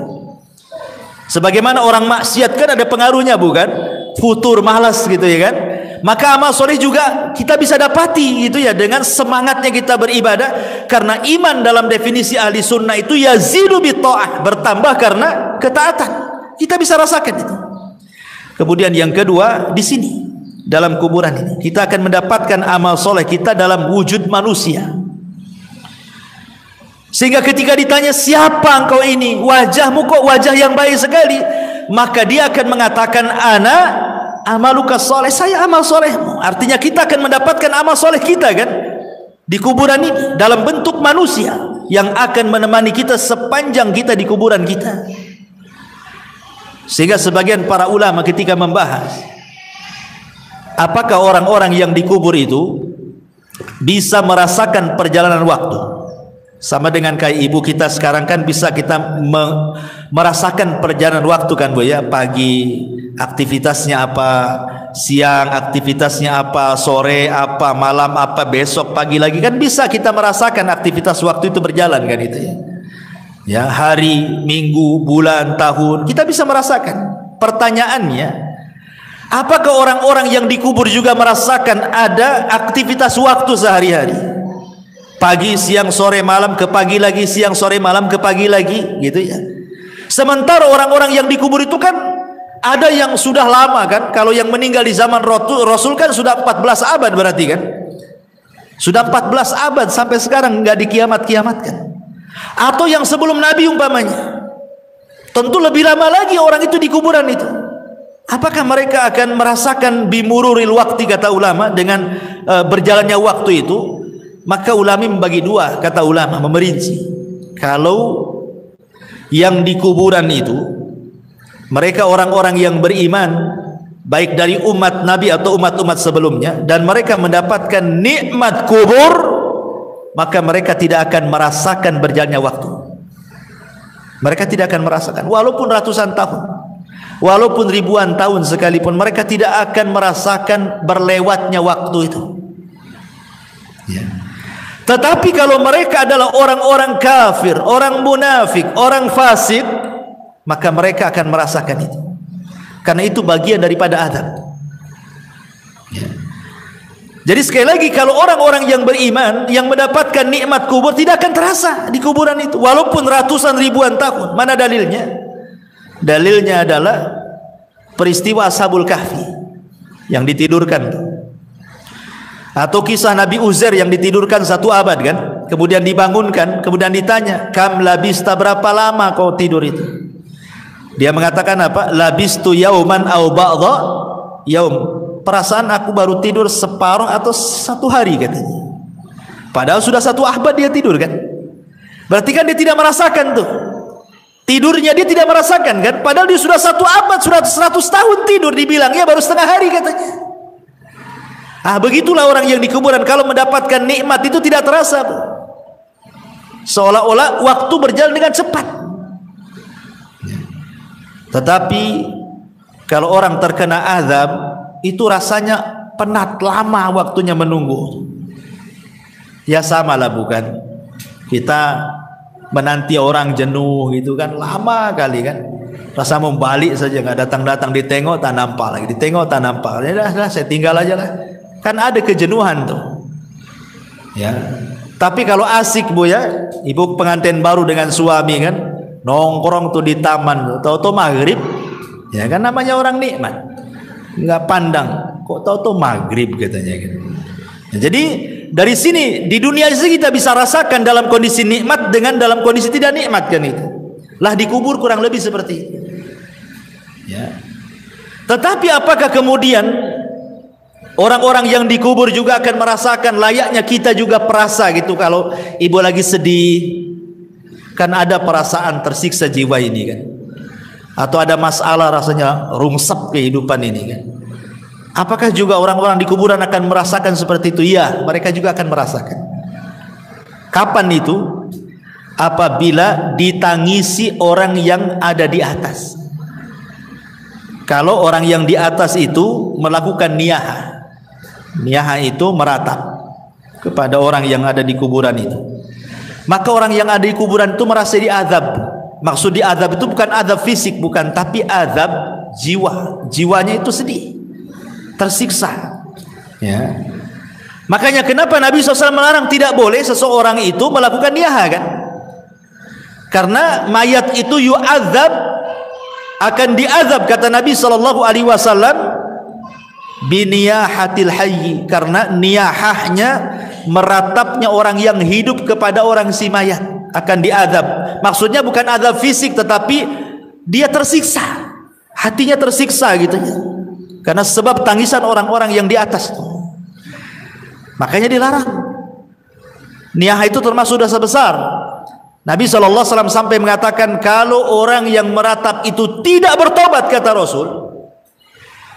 Sebagaimana orang maksiat kan ada pengaruhnya bukan? Futur, malas gitu ya kan. Maka amal soleh juga kita bisa dapati gitu ya, dengan semangatnya kita beribadah. Karena iman dalam definisi ahli sunnah itu yazidu bitta'ah, bertambah karena ketaatan. Kita bisa rasakan itu. Kemudian yang kedua, di sini dalam kuburan ini kita akan mendapatkan amal soleh kita dalam wujud manusia, sehingga ketika ditanya, siapa engkau ini, wajahmu kok wajah yang baik sekali, maka dia akan mengatakan, ana amalukas soleh, saya amal solehmu. Artinya kita akan mendapatkan amal soleh kita kan di kuburan ini dalam bentuk manusia yang akan menemani kita sepanjang kita di kuburan kita. Sehingga sebagian para ulama ketika membahas apakah orang-orang yang dikubur itu bisa merasakan perjalanan waktu, sama dengan kayak ibu kita sekarang kan bisa kita merasakan perjalanan waktu kan Bu ya, pagi aktivitasnya apa, siang aktivitasnya apa, sore apa, malam apa, besok pagi lagi kan bisa kita merasakan aktivitas waktu itu berjalan kan itu ya. Ya, hari, minggu, bulan, tahun kita bisa merasakan. Pertanyaannya, apakah orang-orang yang dikubur juga merasakan ada aktivitas waktu sehari-hari? Pagi, siang, sore, malam, ke pagi lagi, siang, sore, malam, ke pagi lagi, gitu ya. Sementara orang-orang yang dikubur itu kan ada yang sudah lama kan. Kalau yang meninggal di zaman Rasul kan sudah 14 abad berarti kan. Sudah 14 abad sampai sekarang nggak dikiamat-kiamatkan. Atau yang sebelum Nabi umpamanya, tentu lebih lama lagi orang itu di kuburan itu. Apakah mereka akan merasakan bimururil waktu, kata ulama, dengan berjalannya waktu itu? Maka ulama membagi 2, kata ulama, memerinci. Kalau yang di kuburan itu mereka orang-orang yang beriman, baik dari umat Nabi atau umat-umat sebelumnya, dan mereka mendapatkan nikmat kubur, maka mereka tidak akan merasakan berjalannya waktu. Mereka tidak akan merasakan, walaupun ratusan tahun, walaupun ribuan tahun sekalipun, mereka tidak akan merasakan berlewatnya waktu itu. Ya. Tetapi kalau mereka adalah orang-orang kafir, orang munafik, orang fasik, maka mereka akan merasakan itu, karena itu bagian daripada azab. Ya. Jadi sekali lagi, kalau orang-orang yang beriman yang mendapatkan nikmat kubur tidak akan terasa di kuburan itu, walaupun ratusan ribuan tahun. Mana dalilnya? Dalilnya adalah peristiwa Ashabul Kahfi yang ditidurkan, atau kisah Nabi Uzair yang ditidurkan 1 abad kan, kemudian dibangunkan, kemudian ditanya, kam labista, berapa lama kau tidur itu? Dia mengatakan apa? Labistu yauman au ba'dha yaum, perasaan aku baru tidur separuh atau 1 hari katanya. Padahal sudah 1 abad dia tidur kan. Berarti kan dia tidak merasakan tuh tidurnya, dia tidak merasakan kan, padahal dia sudah 1 abad, sudah 100 tahun tidur, dibilangnya baru setengah hari katanya. Begitulah orang yang di kuburan, kalau mendapatkan nikmat itu tidak terasa, seolah-olah waktu berjalan dengan cepat. Tetapi kalau orang terkena azab, itu rasanya penat, lama waktunya menunggu. Ya samalah, bukan? Kita menanti orang jenuh gitu kan, lama kali kan, rasa mau balik saja, nggak datang-datang, ditengok tak nampak lagi, ditengok tak nampak, ya dah, saya tinggal aja lah, kan ada kejenuhan tuh. Ya, tapi kalau asik bu ya, ibu pengantin baru dengan suami kan, nongkrong tuh di taman, tahu-tahu maghrib, ya kan namanya orang nikmat, nggak pandang, kok tahu-tahu maghrib katanya gitu. Nah, jadi dari sini di dunia ini kita bisa rasakan dalam kondisi nikmat dengan dalam kondisi tidak nikmat kan itu. Lah di kubur kurang lebih seperti itu. Ya. Tetapi apakah kemudian orang-orang yang dikubur juga akan merasakan layaknya kita juga perasa gitu, kalau ibu lagi sedih, kan ada perasaan tersiksa jiwa ini kan, atau ada masalah rasanya rungsep kehidupan ini kan. Apakah juga orang-orang di kuburan akan merasakan seperti itu? Ya, mereka juga akan merasakan. Kapan itu? Apabila ditangisi orang yang ada di atas. Kalau orang yang di atas itu melakukan niyaha, niyaha itu meratap kepada orang yang ada di kuburan itu, maka orang yang ada di kuburan itu merasa diazab. Maksud diazab itu bukan azab fisik, bukan, tapi azab jiwa. Jiwanya itu sedih, tersiksa. Ya. Makanya kenapa Nabi SAW melarang, tidak boleh seseorang itu melakukan niyaha kan? Karena mayat itu yu'adzab, akan diazab kata Nabi SAW biniyahatil hayyi, karena niyahahnya meratapnya orang yang hidup kepada orang si mayat akan diazab. Maksudnya bukan azab fisik, tetapi dia tersiksa, hatinya tersiksa gitu ya, karena sebab tangisan orang-orang yang di atas. Makanya dilarang. Niyah itu termasuk dosa besar. Nabi SAW sampai mengatakan, kalau orang yang meratap itu tidak bertobat, kata Rasul,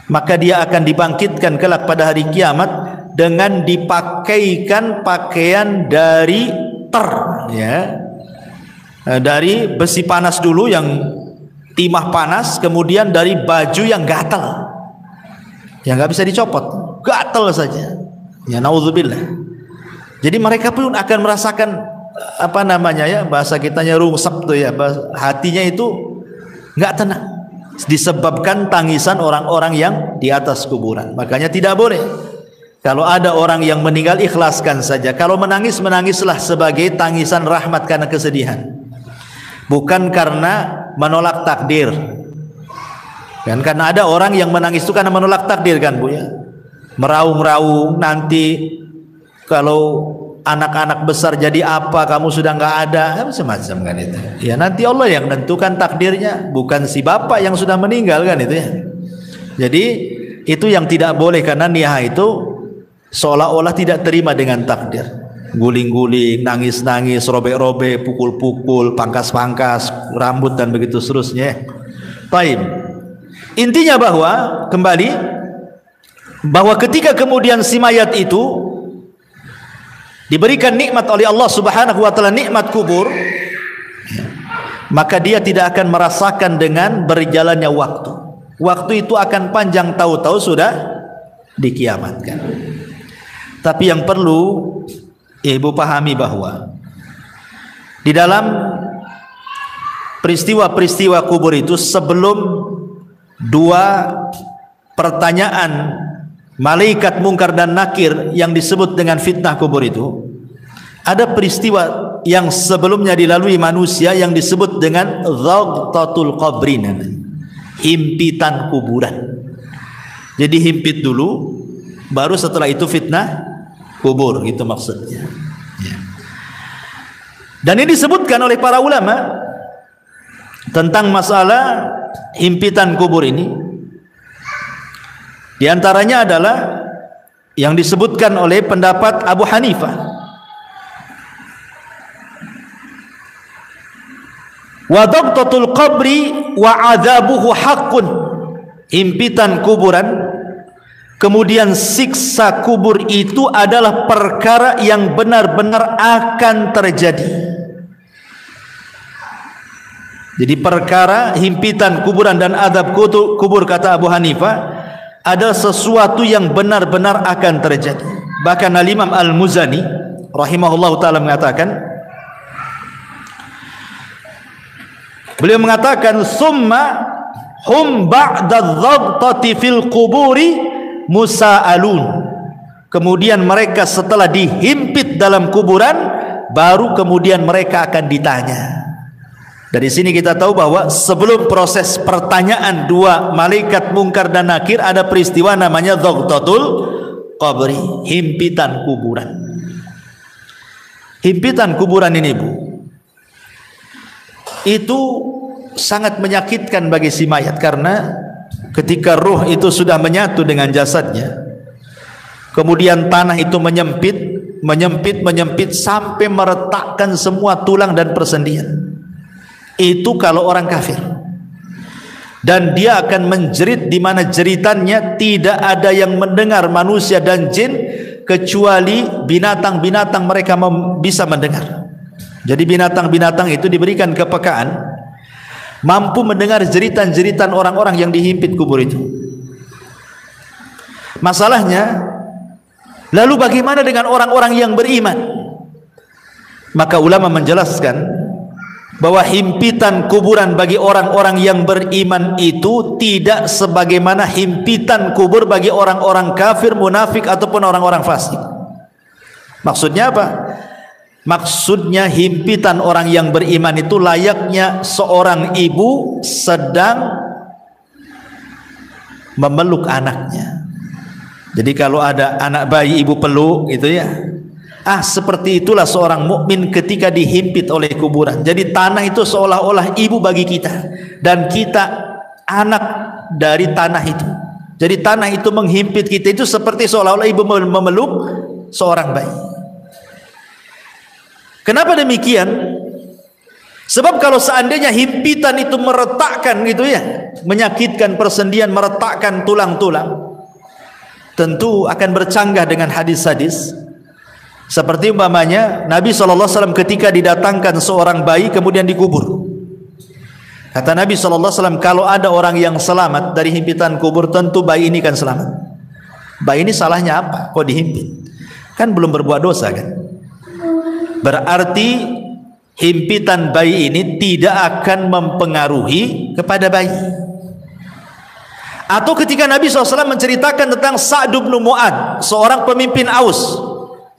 maka dia akan dibangkitkan kelak pada hari kiamat dengan dipakaikan pakaian dari ya, dari besi panas dulu yang timah panas, kemudian dari baju yang gatal, yang nggak bisa dicopot, gatal saja. Ya naudzubillah. Jadi mereka pun akan merasakan apa namanya ya, bahasa kitanya rungsep tuh ya, hatinya itu nggak tenang disebabkan tangisan orang-orang yang di atas kuburan. Makanya tidak boleh kalau ada orang yang meninggal, ikhlaskan saja. Kalau menangis, menangislah sebagai tangisan rahmat karena kesedihan, bukan karena menolak takdir kan. Karena ada orang yang menangis itu karena menolak takdir kan bu ya, meraung-raung, nanti kalau anak-anak besar jadi apa, kamu sudah nggak ada, semacam kan itu ya. Nanti Allah yang menentukan takdirnya, bukan si bapak yang sudah meninggal kan itu ya. Jadi itu yang tidak boleh, karena niyah itu seolah-olah tidak terima dengan takdir, guling-guling, nangis-nangis, robek-robek, pukul-pukul, pangkas-pangkas rambut dan begitu seterusnya. Baik. Intinya bahwa ketika kemudian si mayat itu diberikan nikmat oleh Allah Subhanahu wa taala, nikmat kubur, maka dia tidak akan merasakan dengan berjalannya waktu. Waktu itu akan panjang, tahu-tahu sudah dikiamatkan. Tapi yang perlu ibu pahami bahwa di dalam peristiwa-peristiwa kubur itu, sebelum dua pertanyaan malaikat mungkar dan nakir yang disebut dengan fitnah kubur itu, ada peristiwa yang sebelumnya dilalui manusia yang disebut dengan dhagtatul qabri, himpitan kuburan. Jadi himpit dulu, baru setelah itu fitnah kubur, gitu maksudnya. Dan ini disebutkan oleh para ulama tentang masalah himpitan kubur ini. Di antaranya adalah yang disebutkan oleh pendapat Abu Hanifah. Wa dhagtatul qabri wa adzabuhu haqqun. Himpitan kuburan, kemudian siksa kubur itu adalah perkara yang benar-benar akan terjadi. Jadi perkara himpitan kuburan dan adab kubur, kata Abu Hanifah, adalah sesuatu yang benar-benar akan terjadi. Bahkan Al-Imam Al-Muzani rahimahullah ta'ala mengatakan, beliau mengatakan, summa hum ba'da dhagtati fil kuburi musa'alun. Kemudian mereka setelah dihimpit dalam kuburan, baru kemudian mereka akan ditanya. Dari sini kita tahu bahwa sebelum proses pertanyaan dua malaikat mungkar dan nakir, ada peristiwa namanya dhagtatul qabri, himpitan kuburan. Himpitan kuburan ini, Bu, itu sangat menyakitkan bagi si mayat, karena ketika ruh itu sudah menyatu dengan jasadnya, kemudian tanah itu menyempit sampai meretakkan semua tulang dan persendian. Itu kalau orang kafir, dan dia akan menjerit di mana jeritannya tidak ada yang mendengar, manusia dan jin, kecuali binatang-binatang mereka bisa mendengar. Jadi binatang-binatang itu diberikan kepekaan, mampu mendengar jeritan-jeritan orang-orang yang dihimpit kubur itu. Masalahnya, lalu bagaimana dengan orang-orang yang beriman? Maka ulama menjelaskan bahwa himpitan kuburan bagi orang-orang yang beriman itu tidak sebagaimana himpitan kubur bagi orang-orang kafir, munafik, ataupun orang-orang fasik. Maksudnya apa? Maksudnya himpitan orang yang beriman itu layaknya seorang ibu sedang memeluk anaknya. Jadi kalau ada anak bayi ibu peluk gitu ya, seperti itulah seorang mukmin ketika dihimpit oleh kuburan. Jadi tanah itu seolah-olah ibu bagi kita, dan kita anak dari tanah itu. Jadi tanah itu menghimpit kita itu seperti seolah-olah ibu memeluk seorang bayi. Kenapa demikian? Sebab kalau seandainya himpitan itu meretakkan gitu ya, menyakitkan persendian, meretakkan tulang-tulang, tentu akan bercanggah dengan hadis-hadis. Seperti umpamanya Nabi SAW ketika didatangkan seorang bayi kemudian dikubur, kata Nabi SAW, kalau ada orang yang selamat dari himpitan kubur, tentu bayi ini kan selamat. Bayi ini salahnya apa? Kok dihimpit? Kan belum berbuat dosa kan? Berarti himpitan bayi ini tidak akan mempengaruhi kepada bayi. Atau ketika Nabi SAW menceritakan tentang Sa'd bin Mu'adz, seorang pemimpin Aus,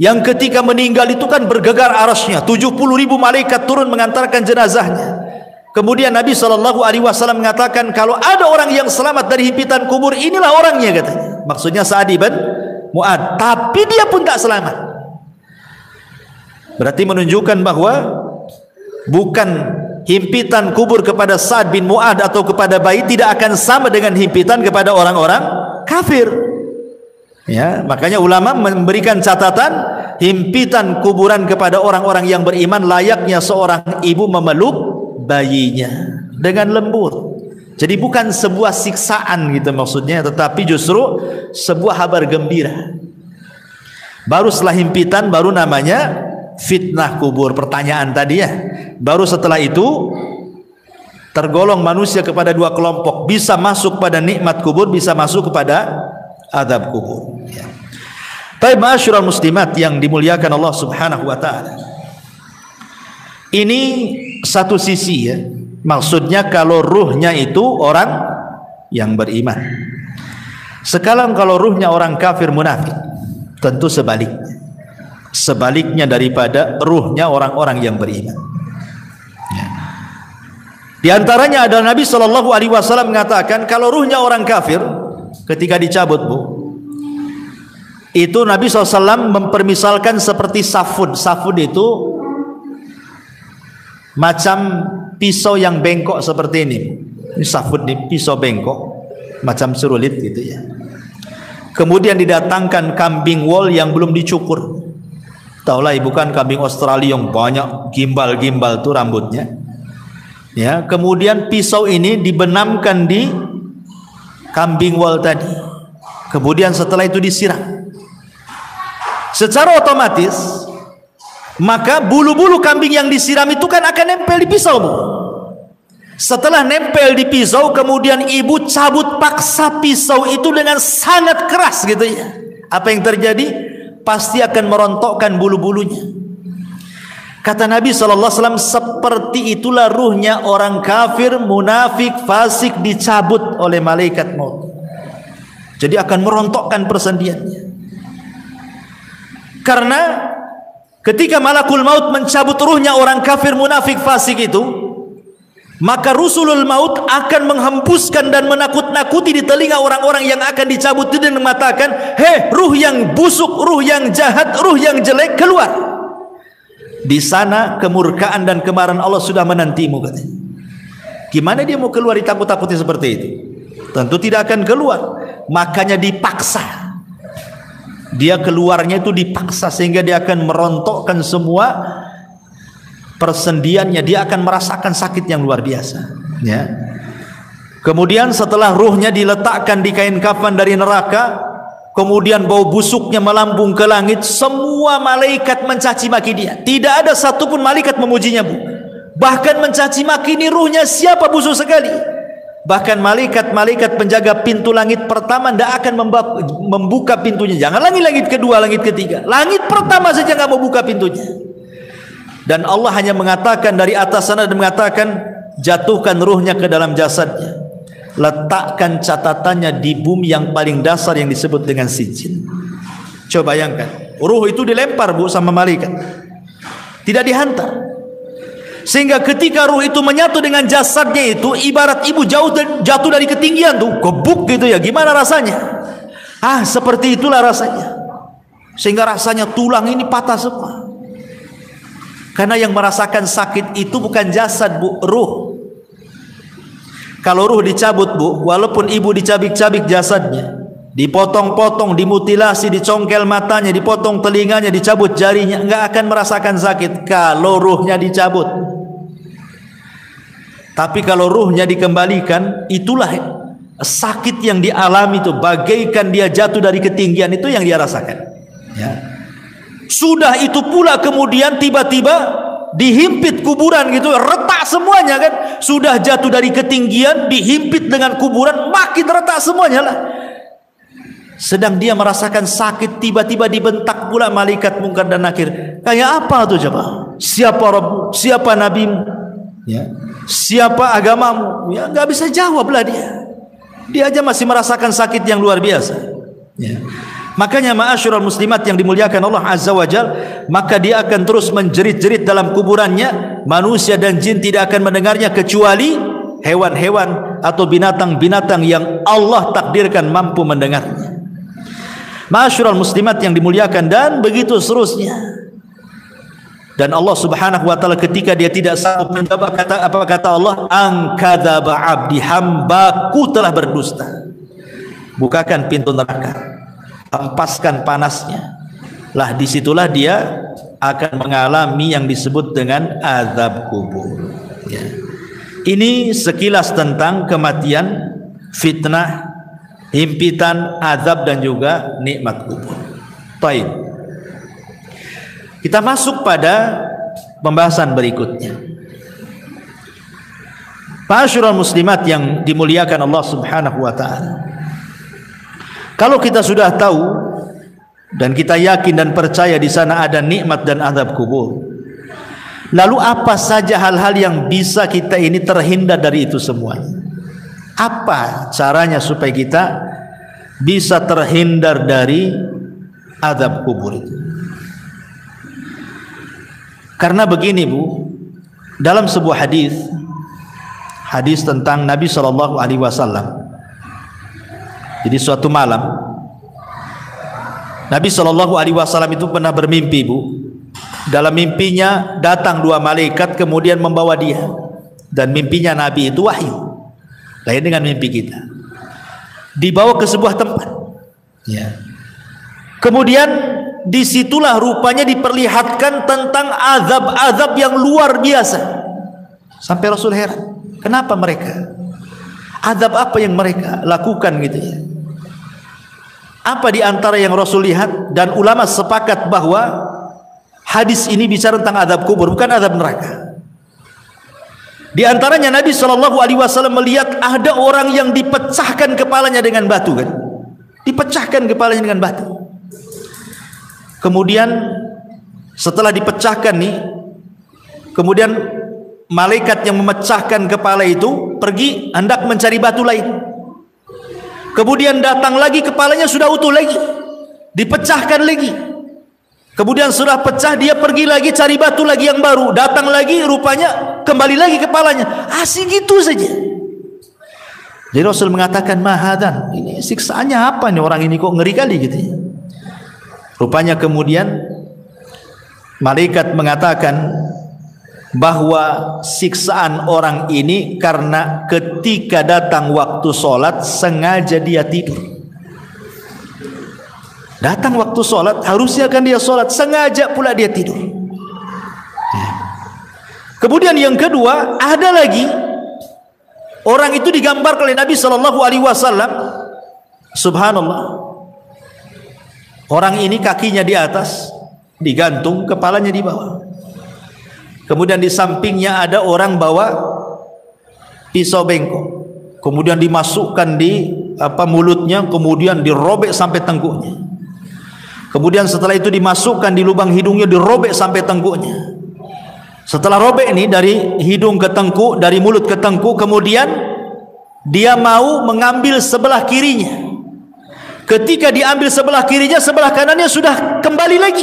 yang ketika meninggal itu kan bergegar arasnya, 70.000 malaikat turun mengantarkan jenazahnya. Kemudian Nabi SAW mengatakan, kalau ada orang yang selamat dari himpitan kubur, inilah orangnya, katanya. Maksudnya Sa'd bin Mu'adz. Tapi dia pun tak selamat. Berarti menunjukkan bahwa bukan himpitan kubur kepada Sa'd bin Mu'adz atau kepada bayi tidak akan sama dengan himpitan kepada orang-orang kafir. Ya, makanya ulama memberikan catatan, himpitan kuburan kepada orang-orang yang beriman layaknya seorang ibu memeluk bayinya dengan lembut. Jadi bukan sebuah siksaan gitu maksudnya, tetapi justru sebuah kabar gembira. Baru setelah himpitan baru namanya fitnah kubur, pertanyaan tadi ya. Baru setelah itu tergolong manusia kepada dua kelompok, bisa masuk pada nikmat kubur, bisa masuk kepada azab kubur. Baik, ma'asyiral muslimat yang dimuliakan Allah Subhanahu wa taala. Ini satu sisi ya. Maksudnya kalau ruhnya itu orang yang beriman. Sekarang kalau ruhnya orang kafir munafik, tentu sebaliknya. Sebaliknya daripada ruhnya orang-orang yang beriman. Ya. Di antaranya adalah Nabi Shallallahu Alaihi Wasallam mengatakan kalau ruhnya orang kafir ketika dicabut, Bu, itu Nabi SAW mempermisalkan seperti safud. Safud itu macam pisau yang bengkok seperti ini. Ini safud, ini pisau bengkok macam serulit gitu ya. Kemudian didatangkan kambing wol yang belum dicukur. Taulah ibu kan kambing Australia yang banyak gimbal-gimbal tuh rambutnya. Ya, kemudian pisau ini dibenamkan di kambing wol tadi. Kemudian setelah itu disiram. Secara otomatis maka bulu-bulu kambing yang disiram itu kan akan nempel di pisau, Bu. Setelah nempel di pisau, kemudian ibu cabut paksa pisau itu dengan sangat keras gitu ya. Apa yang terjadi? Pasti akan merontokkan bulu-bulunya. Kata Nabi SAW, seperti itulah ruhnya orang kafir, munafik, fasik dicabut oleh malaikat maut. Jadi akan merontokkan persendiannya. Karena ketika malakul maut mencabut ruhnya orang kafir, munafik, fasik itu, maka rusulul maut akan menghembuskan dan menakut-nakuti di telinga orang-orang yang akan dicabut itu dan mengatakan, hei ruh yang busuk, ruh yang jahat, ruh yang jelek, keluar. Di sana kemurkaan dan kemarahan Allah sudah menantimu, katanya. Gimana dia mau keluar ditakut-takuti seperti itu? Tentu tidak akan keluar. Makanya dipaksa. Dia keluarnya itu dipaksa sehingga dia akan merontokkan semua persendiannya. Dia akan merasakan sakit yang luar biasa ya. Kemudian setelah ruhnya diletakkan di kain kafan dari neraka, kemudian bau busuknya melambung ke langit, semua malaikat mencaci maki dia. Tidak ada satupun malaikat memujinya, Bu. Bahkan mencaci maki, ini ruhnya siapa busuk sekali. Bahkan malaikat-malaikat penjaga pintu langit pertama tidak akan membuka pintunya. Jangan langit kedua, langit ketiga. Langit pertama saja nggak mau buka pintunya. Dan Allah hanya mengatakan dari atas sana dan mengatakan, jatuhkan ruhnya ke dalam jasadnya. Letakkan catatannya di bumi yang paling dasar yang disebut dengan sijin. Coba bayangkan, ruh itu dilempar, Bu, sama malaikat. Tidak dihantar. Sehingga ketika ruh itu menyatu dengan jasadnya itu, ibarat ibu jatuh dari ketinggian tuh, gebuk gitu ya. Gimana rasanya? Seperti itulah rasanya. Sehingga rasanya tulang ini patah semua. Karena yang merasakan sakit itu bukan jasad, Bu, ruh. Kalau ruh dicabut, Bu, walaupun ibu dicabik-cabik jasadnya, dipotong-potong, dimutilasi, dicongkel matanya, dipotong telinganya, dicabut jarinya, nggak akan merasakan sakit kalau ruhnya dicabut. Tapi kalau ruhnya dikembalikan, itulah sakit yang dialami itu, bagaikan dia jatuh dari ketinggian, itu yang dia rasakan ya. Sudah itu pula kemudian tiba-tiba dihimpit kuburan gitu, retak semuanya kan. Sudah jatuh dari ketinggian, dihimpit dengan kuburan, makin retak semuanya lah. Sedang dia merasakan sakit, tiba-tiba dibentak pula malaikat Munkar dan Nakir. Kayak apa tuh coba? Siapa Rabb? Siapa nabimu? Ya. Siapa agamamu? Ya, nggak bisa jawab lah dia. Dia aja masih merasakan sakit yang luar biasa. Ya. Makanya ma'asyiral muslimat yang dimuliakan Allah Azza wa Jal, maka dia akan terus menjerit-jerit dalam kuburannya. Manusia dan jin tidak akan mendengarnya kecuali hewan-hewan atau binatang-binatang yang Allah takdirkan mampu mendengarnya. Ma'asyiral muslimat yang dimuliakan, dan begitu seterusnya. Dan Allah Subhanahu wa taala ketika dia tidak sanggup menjawab, apa kata Allah? Angkadzaba abdi, hambaku telah berdusta. Bukakan pintu neraka, hempaskan panasnya. Lah disitulah dia akan mengalami yang disebut dengan azab kubur ya. Ini sekilas tentang kematian, fitnah, himpitan, azab dan juga nikmat kubur. Baik. Kita masuk pada pembahasan berikutnya. Ma'asyiral muslimat yang dimuliakan Allah Subhanahu wa taala. Kalau kita sudah tahu dan kita yakin dan percaya di sana ada nikmat dan azab kubur, lalu apa saja hal-hal yang bisa kita ini terhindar dari itu semuanya? Apa caranya supaya kita bisa terhindar dari azab kubur itu? Karena begini Bu, dalam sebuah hadis tentang Nabi SAW. Jadi suatu malam Nabi SAW itu pernah bermimpi Bu. Dalam mimpinya datang dua malaikat kemudian membawa dia, dan mimpinya Nabi itu wahyu, lain dengan mimpi kita. Dibawa ke sebuah tempat, ya. Kemudian disitulah rupanya diperlihatkan tentang azab-azab yang luar biasa. Sampai Rasul heran, kenapa mereka? Azab apa yang mereka lakukan gitu ya? Apa di antara yang Rasul lihat? Dan ulama sepakat bahwa hadis ini bicara tentang azab kubur, bukan azab neraka. Di antaranya Nabi SAW melihat ada orang yang dipecahkan kepalanya dengan batu kan? Dipecahkan kepalanya dengan batu. Kemudian setelah dipecahkan nih, kemudian malaikat yang memecahkan kepala itu pergi hendak mencari batu lain. Kemudian datang lagi, kepalanya sudah utuh lagi, dipecahkan lagi. Kemudian sudah pecah, dia pergi lagi cari batu lagi yang baru, datang lagi, rupanya kembali lagi kepalanya. Asik gitu saja. Jadi Rasul mengatakan, mahadan, ini siksaannya apa nih orang ini, kok ngeri kali gitu ya. Rupanya kemudian malaikat mengatakan bahwa siksaan orang ini karena ketika datang waktu sholat sengaja dia tidur. Datang waktu sholat, harusnya kan dia sholat, sengaja pula dia tidur. Kemudian yang kedua, ada lagi orang itu digambarkan oleh Nabi SAW. Subhanallah. Orang ini kakinya di atas, digantung, kepalanya di bawah. Kemudian di sampingnya ada orang bawa pisau bengkok. Kemudian dimasukkan di mulutnya, kemudian dirobek sampai tengkuknya. Kemudian setelah itu dimasukkan di lubang hidungnya, dirobek sampai tengkuknya. Setelah robek ini dari hidung ke tengkuk, dari mulut ke tengkuk, kemudian dia mau mengambil sebelah kirinya. Ketika diambil sebelah kirinya, sebelah kanannya sudah kembali lagi.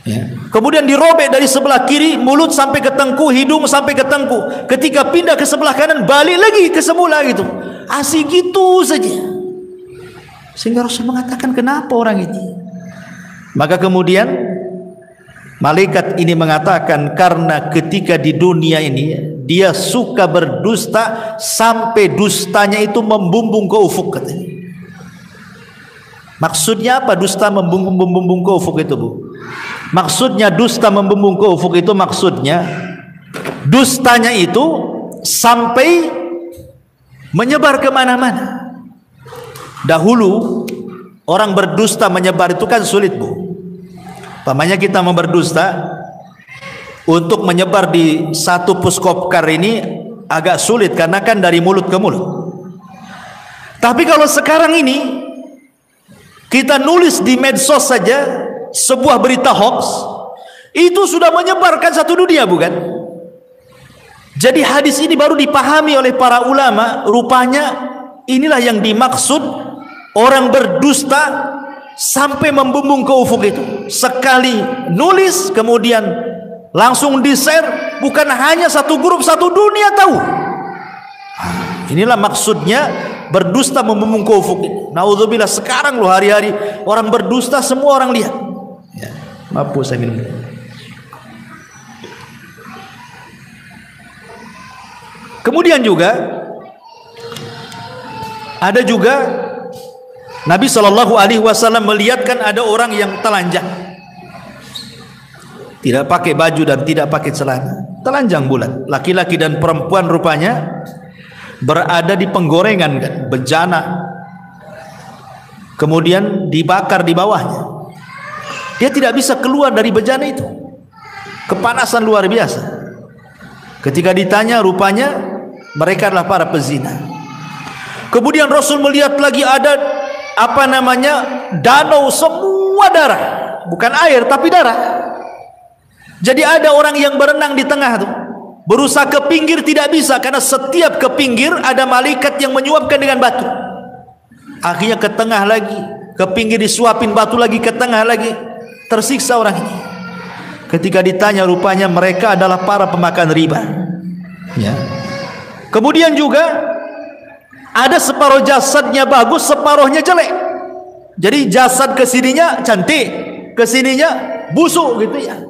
Ya. Kemudian dirobek dari sebelah kiri, mulut sampai ke tengkuk, hidung sampai ke tengkuk. Ketika pindah ke sebelah kanan, balik lagi ke semula gitu. Asik gitu saja. Sehingga Rasul mengatakan, kenapa orang ini? Maka kemudian malaikat ini mengatakan, karena ketika di dunia ini dia suka berdusta sampai dustanya itu membumbung ke ufuk katanya. Maksudnya apa dusta membumbung ke ufuk itu Bu? Maksudnya dusta membumbung ke ufuk itu maksudnya dustanya itu sampai menyebar kemana-mana. Dahulu orang berdusta menyebar itu kan sulit Bu. Pamannya kita mau berdusta, untuk menyebar di satu puskopkar ini agak sulit karena kan dari mulut ke mulut. Tapi kalau sekarang ini kita nulis di medsos saja sebuah berita hoax, itu sudah menyebarkan satu dunia bukan? Jadi hadis ini baru dipahami oleh para ulama, rupanya inilah yang dimaksud orang berdusta sampai membumbung ke ufuk itu. Sekali nulis kemudian langsung di-share, bukan hanya satu grup, satu dunia tahu. Inilah maksudnya berdusta membumbung ke ufuk ini. Naudzubillah, sekarang loh hari-hari orang berdusta semua orang lihat. Ya, maaf saya minum. Kemudian juga ada juga Nabi SAW melihatkan ada orang yang telanjang, tidak pakai baju dan tidak pakai celana, telanjang bulat. Laki-laki dan perempuan rupanya berada di penggorengan kan, bejana, kemudian dibakar di bawahnya. Dia tidak bisa keluar dari bejana itu, kepanasan luar biasa. Ketika ditanya, rupanya mereka adalah para pezina. Kemudian Rasul melihat lagi ada danau semua darah, bukan air tapi darah. Jadi ada orang yang berenang di tengah tuh, berusaha ke pinggir tidak bisa, karena setiap ke pinggir ada malaikat yang menyuapkan dengan batu. Akhirnya ke tengah lagi, ke pinggir disuapin batu lagi, ke tengah lagi, tersiksa orang ini. Ketika ditanya, rupanya mereka adalah para pemakan riba. Ya. Kemudian juga ada separuh jasadnya bagus, separuhnya jelek. Jadi jasad kesininya cantik, kesininya busuk gitu ya.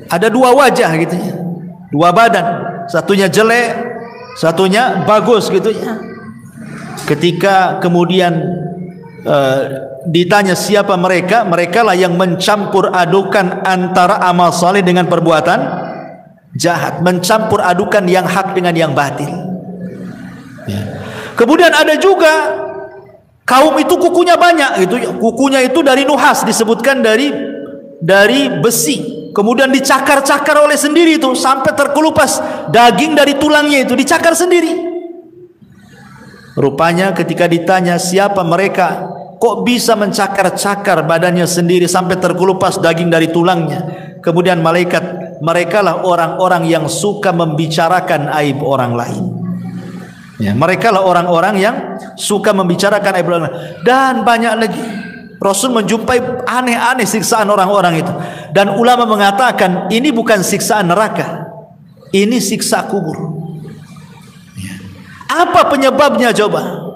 Ada dua wajah gitu ya, dua badan, satunya jelek, satunya bagus gitu ya. Ketika kemudian ditanya siapa mereka, mereka lah yang mencampur adukan antara amal saleh dengan perbuatan jahat, mencampur adukan yang hak dengan yang batil ya. Kemudian ada juga kaum itu kukunya banyak gitu, kukunya itu dari nuhas, disebutkan dari besi. Kemudian dicakar-cakar oleh sendiri itu sampai terkelupas daging dari tulangnya itu dicakar sendiri. Rupanya ketika ditanya siapa mereka, kok bisa mencakar-cakar badannya sendiri sampai terkelupas daging dari tulangnya. Kemudian malaikat, merekalah orang-orang yang suka membicarakan aib orang lain. Ya, merekalah orang-orang yang suka membicarakan aib orang lain. Dan banyak lagi. Rasul menjumpai aneh-aneh siksaan orang-orang itu. Dan ulama mengatakan ini bukan siksaan neraka, ini siksa kubur. Apa penyebabnya coba?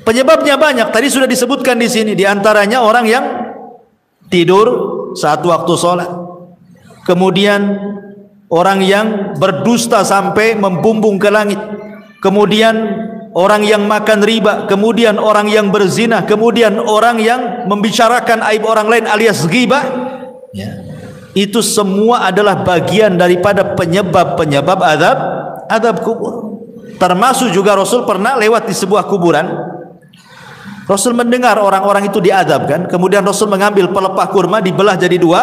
Penyebabnya banyak. Tadi sudah disebutkan di sini. Di antaranya orang yang tidur saat waktu sholat. Kemudian orang yang berdusta sampai membumbung ke langit. Kemudian orang yang makan riba, kemudian orang yang berzina, kemudian orang yang membicarakan aib orang lain alias ghibah ya. Itu semua adalah bagian daripada penyebab-penyebab azab kubur. Termasuk juga Rasul pernah lewat di sebuah kuburan. Rasul mendengar orang-orang itu diazabkan. Kemudian Rasul mengambil pelepah kurma, dibelah jadi dua,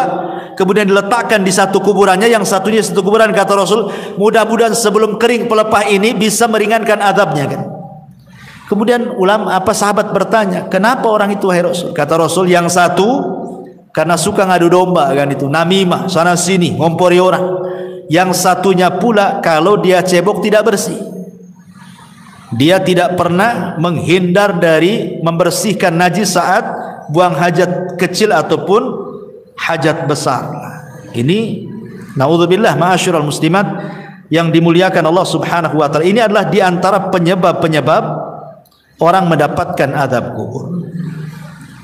kemudian diletakkan di satu kuburannya, yang satunya satu kuburan. Kata Rasul, mudah-mudahan sebelum kering pelepah ini bisa meringankan azabnya kan. Kemudian sahabat bertanya, kenapa orang itu wahai Rasul? Kata Rasul, yang satu karena suka ngadu domba kan, itu namimah, sana sini ngompori orang. Yang satunya pula kalau dia cebok tidak bersih, dia tidak pernah menghindar dari membersihkan najis saat buang hajat kecil ataupun hajat besar. Ini naudzubillah ma'asyiral muslimat yang dimuliakan Allah Subhanahu wa taala. Ini adalah di antara penyebab-penyebab orang mendapatkan azab kubur.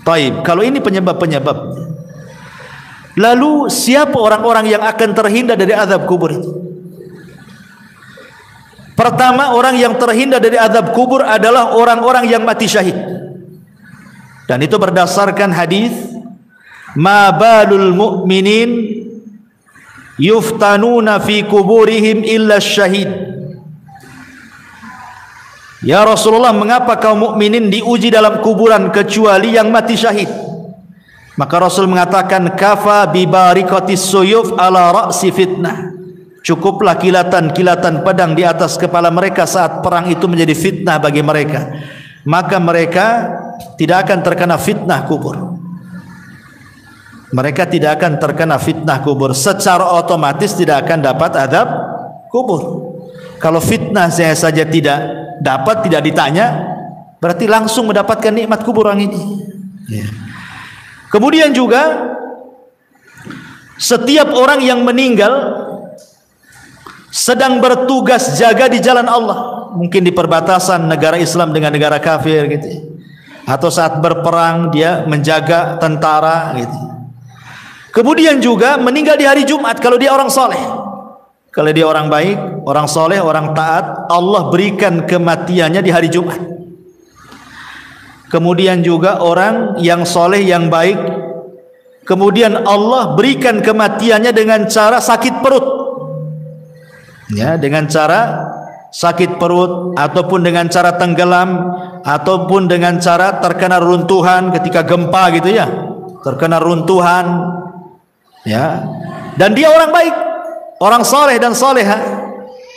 Taib, kalau ini penyebab-penyebabnya, lalu siapa orang-orang yang akan terhindar dari azab kubur itu? Pertama, orang yang terhindar dari azab kubur adalah orang-orang yang mati syahid. Dan itu berdasarkan hadis, ma balul mu'minin yuftanuna fi kuburihim illa syahid. Ya Rasulullah, mengapa kaum mukminin diuji dalam kuburan kecuali yang mati syahid? Maka Rasul mengatakan, kafa bi barikatis suyuf ala ra'si fitnah. Cukuplah kilatan-kilatan pedang di atas kepala mereka saat perang itu menjadi fitnah bagi mereka. Maka mereka tidak akan terkena fitnah kubur. Mereka tidak akan terkena fitnah kubur. Secara otomatis tidak akan dapat azab kubur. Kalau fitnah saya saja tidak dapat, tidak ditanya, berarti langsung mendapatkan nikmat kubur orang ini ya. Kemudian juga setiap orang yang meninggal sedang bertugas jaga di jalan Allah, mungkin di perbatasan negara Islam dengan negara kafir gitu, atau saat berperang dia menjaga tentara gitu. Kemudian juga meninggal di hari Jumat kalau dia orang soleh. Kalau dia orang baik, orang soleh, orang taat, Allah berikan kematiannya di hari Jumat. Kemudian juga orang yang soleh, yang baik, kemudian Allah berikan kematiannya dengan cara sakit perut, ya, dengan cara sakit perut, ataupun dengan cara tenggelam, ataupun dengan cara terkena runtuhan ketika gempa gitu ya, terkena runtuhan, ya, dan dia orang baik, orang soleh dan soleha,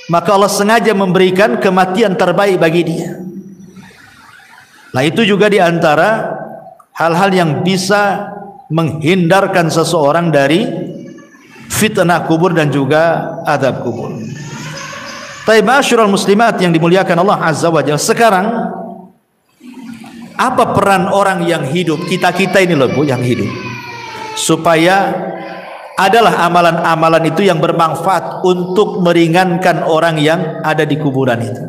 maka Allah sengaja memberikan kematian terbaik bagi dia. Nah, itu juga diantara hal-hal yang bisa menghindarkan seseorang dari fitnah kubur dan juga azab kubur. Taib ma'asyiral muslimat yang dimuliakan Allah Azza wa Jalla, sekarang apa peran orang yang hidup, kita-kita ini loh Bu, yang hidup, supaya adalah amalan-amalan itu yang bermanfaat untuk meringankan orang yang ada di kuburan itu.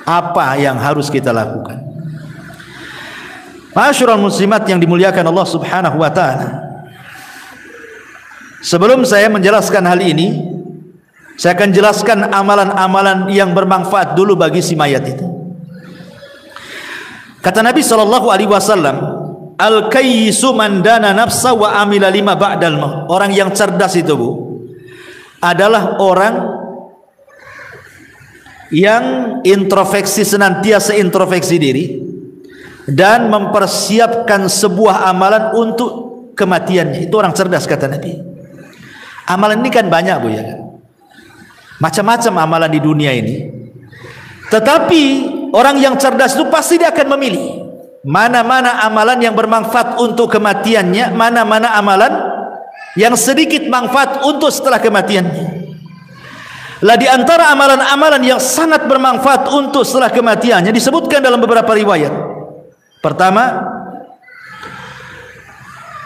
Apa yang harus kita lakukan? Ma'asyiral muslimat yang dimuliakan Allah Subhanahu wa taala, sebelum saya menjelaskan hal ini, saya akan jelaskan amalan-amalan yang bermanfaat dulu bagi si mayat itu. Kata Nabi sallallahu alaihi wasallam, al-kayyisu man dana nafsa wa amila lima ba'dal maut. Orang yang cerdas itu Bu, adalah orang yang introspeksi, senantiasa introspeksi diri dan mempersiapkan sebuah amalan untuk kematiannya. Itu orang cerdas kata Nabi. Amalan ini kan banyak Bu ya kan, macam-macam amalan di dunia ini, tetapi orang yang cerdas itu pasti dia akan memilih mana-mana amalan yang bermanfaat untuk kematiannya, mana-mana amalan yang sedikit manfaat untuk setelah kematiannya. Lah di antara amalan-amalan yang sangat bermanfaat untuk setelah kematiannya disebutkan dalam beberapa riwayat. Pertama,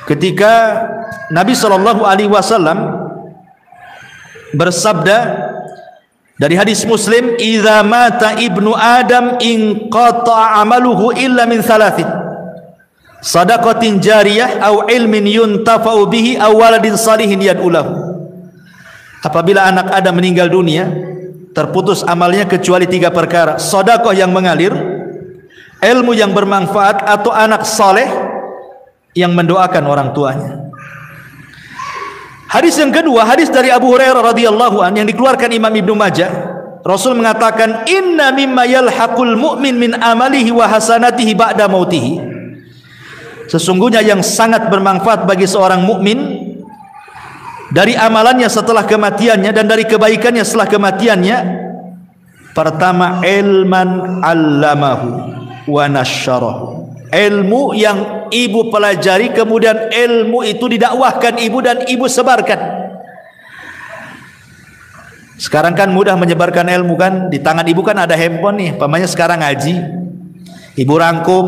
ketika Nabi sallallahu alaihi wasallam bersabda dari hadis Muslim, "Idza mata ibnu Adam inqata'a amaluhu illa min thalathin. Shadaqatin jariyah aw ilmin yuntafa'u bihi aw waladin salihin yad'u lahu." Apabila anak Adam meninggal dunia, terputus amalnya kecuali 3 perkara: sedekah yang mengalir, ilmu yang bermanfaat, atau anak saleh yang mendoakan orang tuanya. Hadis yang kedua, hadis dari Abu Hurairah radhiyallahu an yang dikeluarkan Imam Ibnu Majah. Rasul mengatakan, "Inna mimma yalhaqul mu'min min amalihi wa hasanatihi ba'da mautihi." Sesungguhnya yang sangat bermanfaat bagi seorang mukmin dari amalannya setelah kematiannya dan dari kebaikannya setelah kematiannya, pertama, ilman 'allamahu wa nasyarahu. Ilmu yang ibu pelajari, kemudian ilmu itu didakwahkan ibu dan ibu sebarkan. Sekarang kan mudah menyebarkan ilmu kan, di tangan ibu kan ada handphone nih, pamannya sekarang ngaji, ibu rangkum,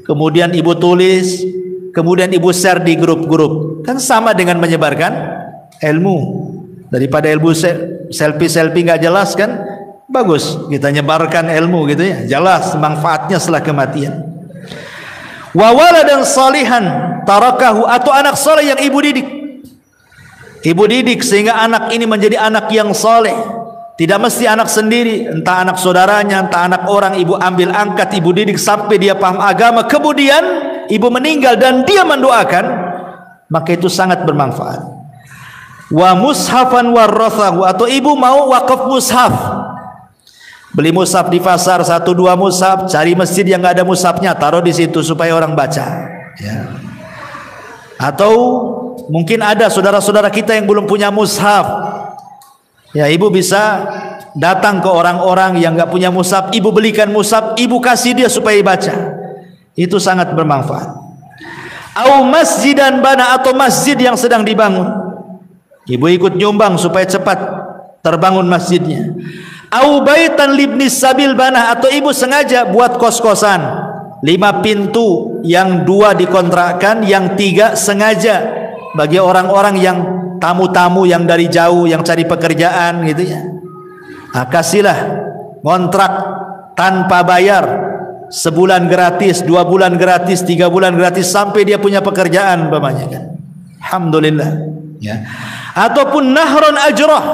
kemudian ibu tulis, kemudian ibu share di grup-grup, kan sama dengan menyebarkan ilmu. Daripada ilmu selfie-selfie nggak jelas kan, bagus kita nyebarkan ilmu gitu ya, jelas manfaatnya setelah kematian. Wa waladan salihan tarakahu, atau anak saleh yang ibu didik. Ibu didik sehingga anak ini menjadi anak yang saleh. Tidak mesti anak sendiri, entah anak saudaranya, entah anak orang, ibu ambil angkat, ibu didik sampai dia paham agama, kemudian ibu meninggal dan dia mendoakan, maka itu sangat bermanfaat. Wa mushafan warathahu, atau ibu mau wakaf mushaf, beli mushaf di pasar 1-2 mushaf, cari masjid yang nggak ada mushafnya, taruh di situ supaya orang baca ya. Atau mungkin ada saudara-saudara kita yang belum punya mushaf ya, ibu bisa datang ke orang-orang yang nggak punya mushaf, ibu belikan mushaf, ibu kasih dia supaya baca. Itu sangat bermanfaat. Au masjidan bana, atau masjid yang sedang dibangun, ibu ikut nyumbang supaya cepat terbangun masjidnya. Au baitan libnis sabil bana, atau ibu sengaja buat kos-kosan 5 pintu, yang 2 dikontrakkan, yang 3 sengaja bagi orang-orang yang tamu-tamu yang dari jauh yang cari pekerjaan gitu ya. Nah, kasihlah kontrak tanpa bayar, sebulan gratis, 2 bulan gratis, 3 bulan gratis, sampai dia punya pekerjaan umpamanya kan. Alhamdulillah ya. Ataupun nahron ajrah,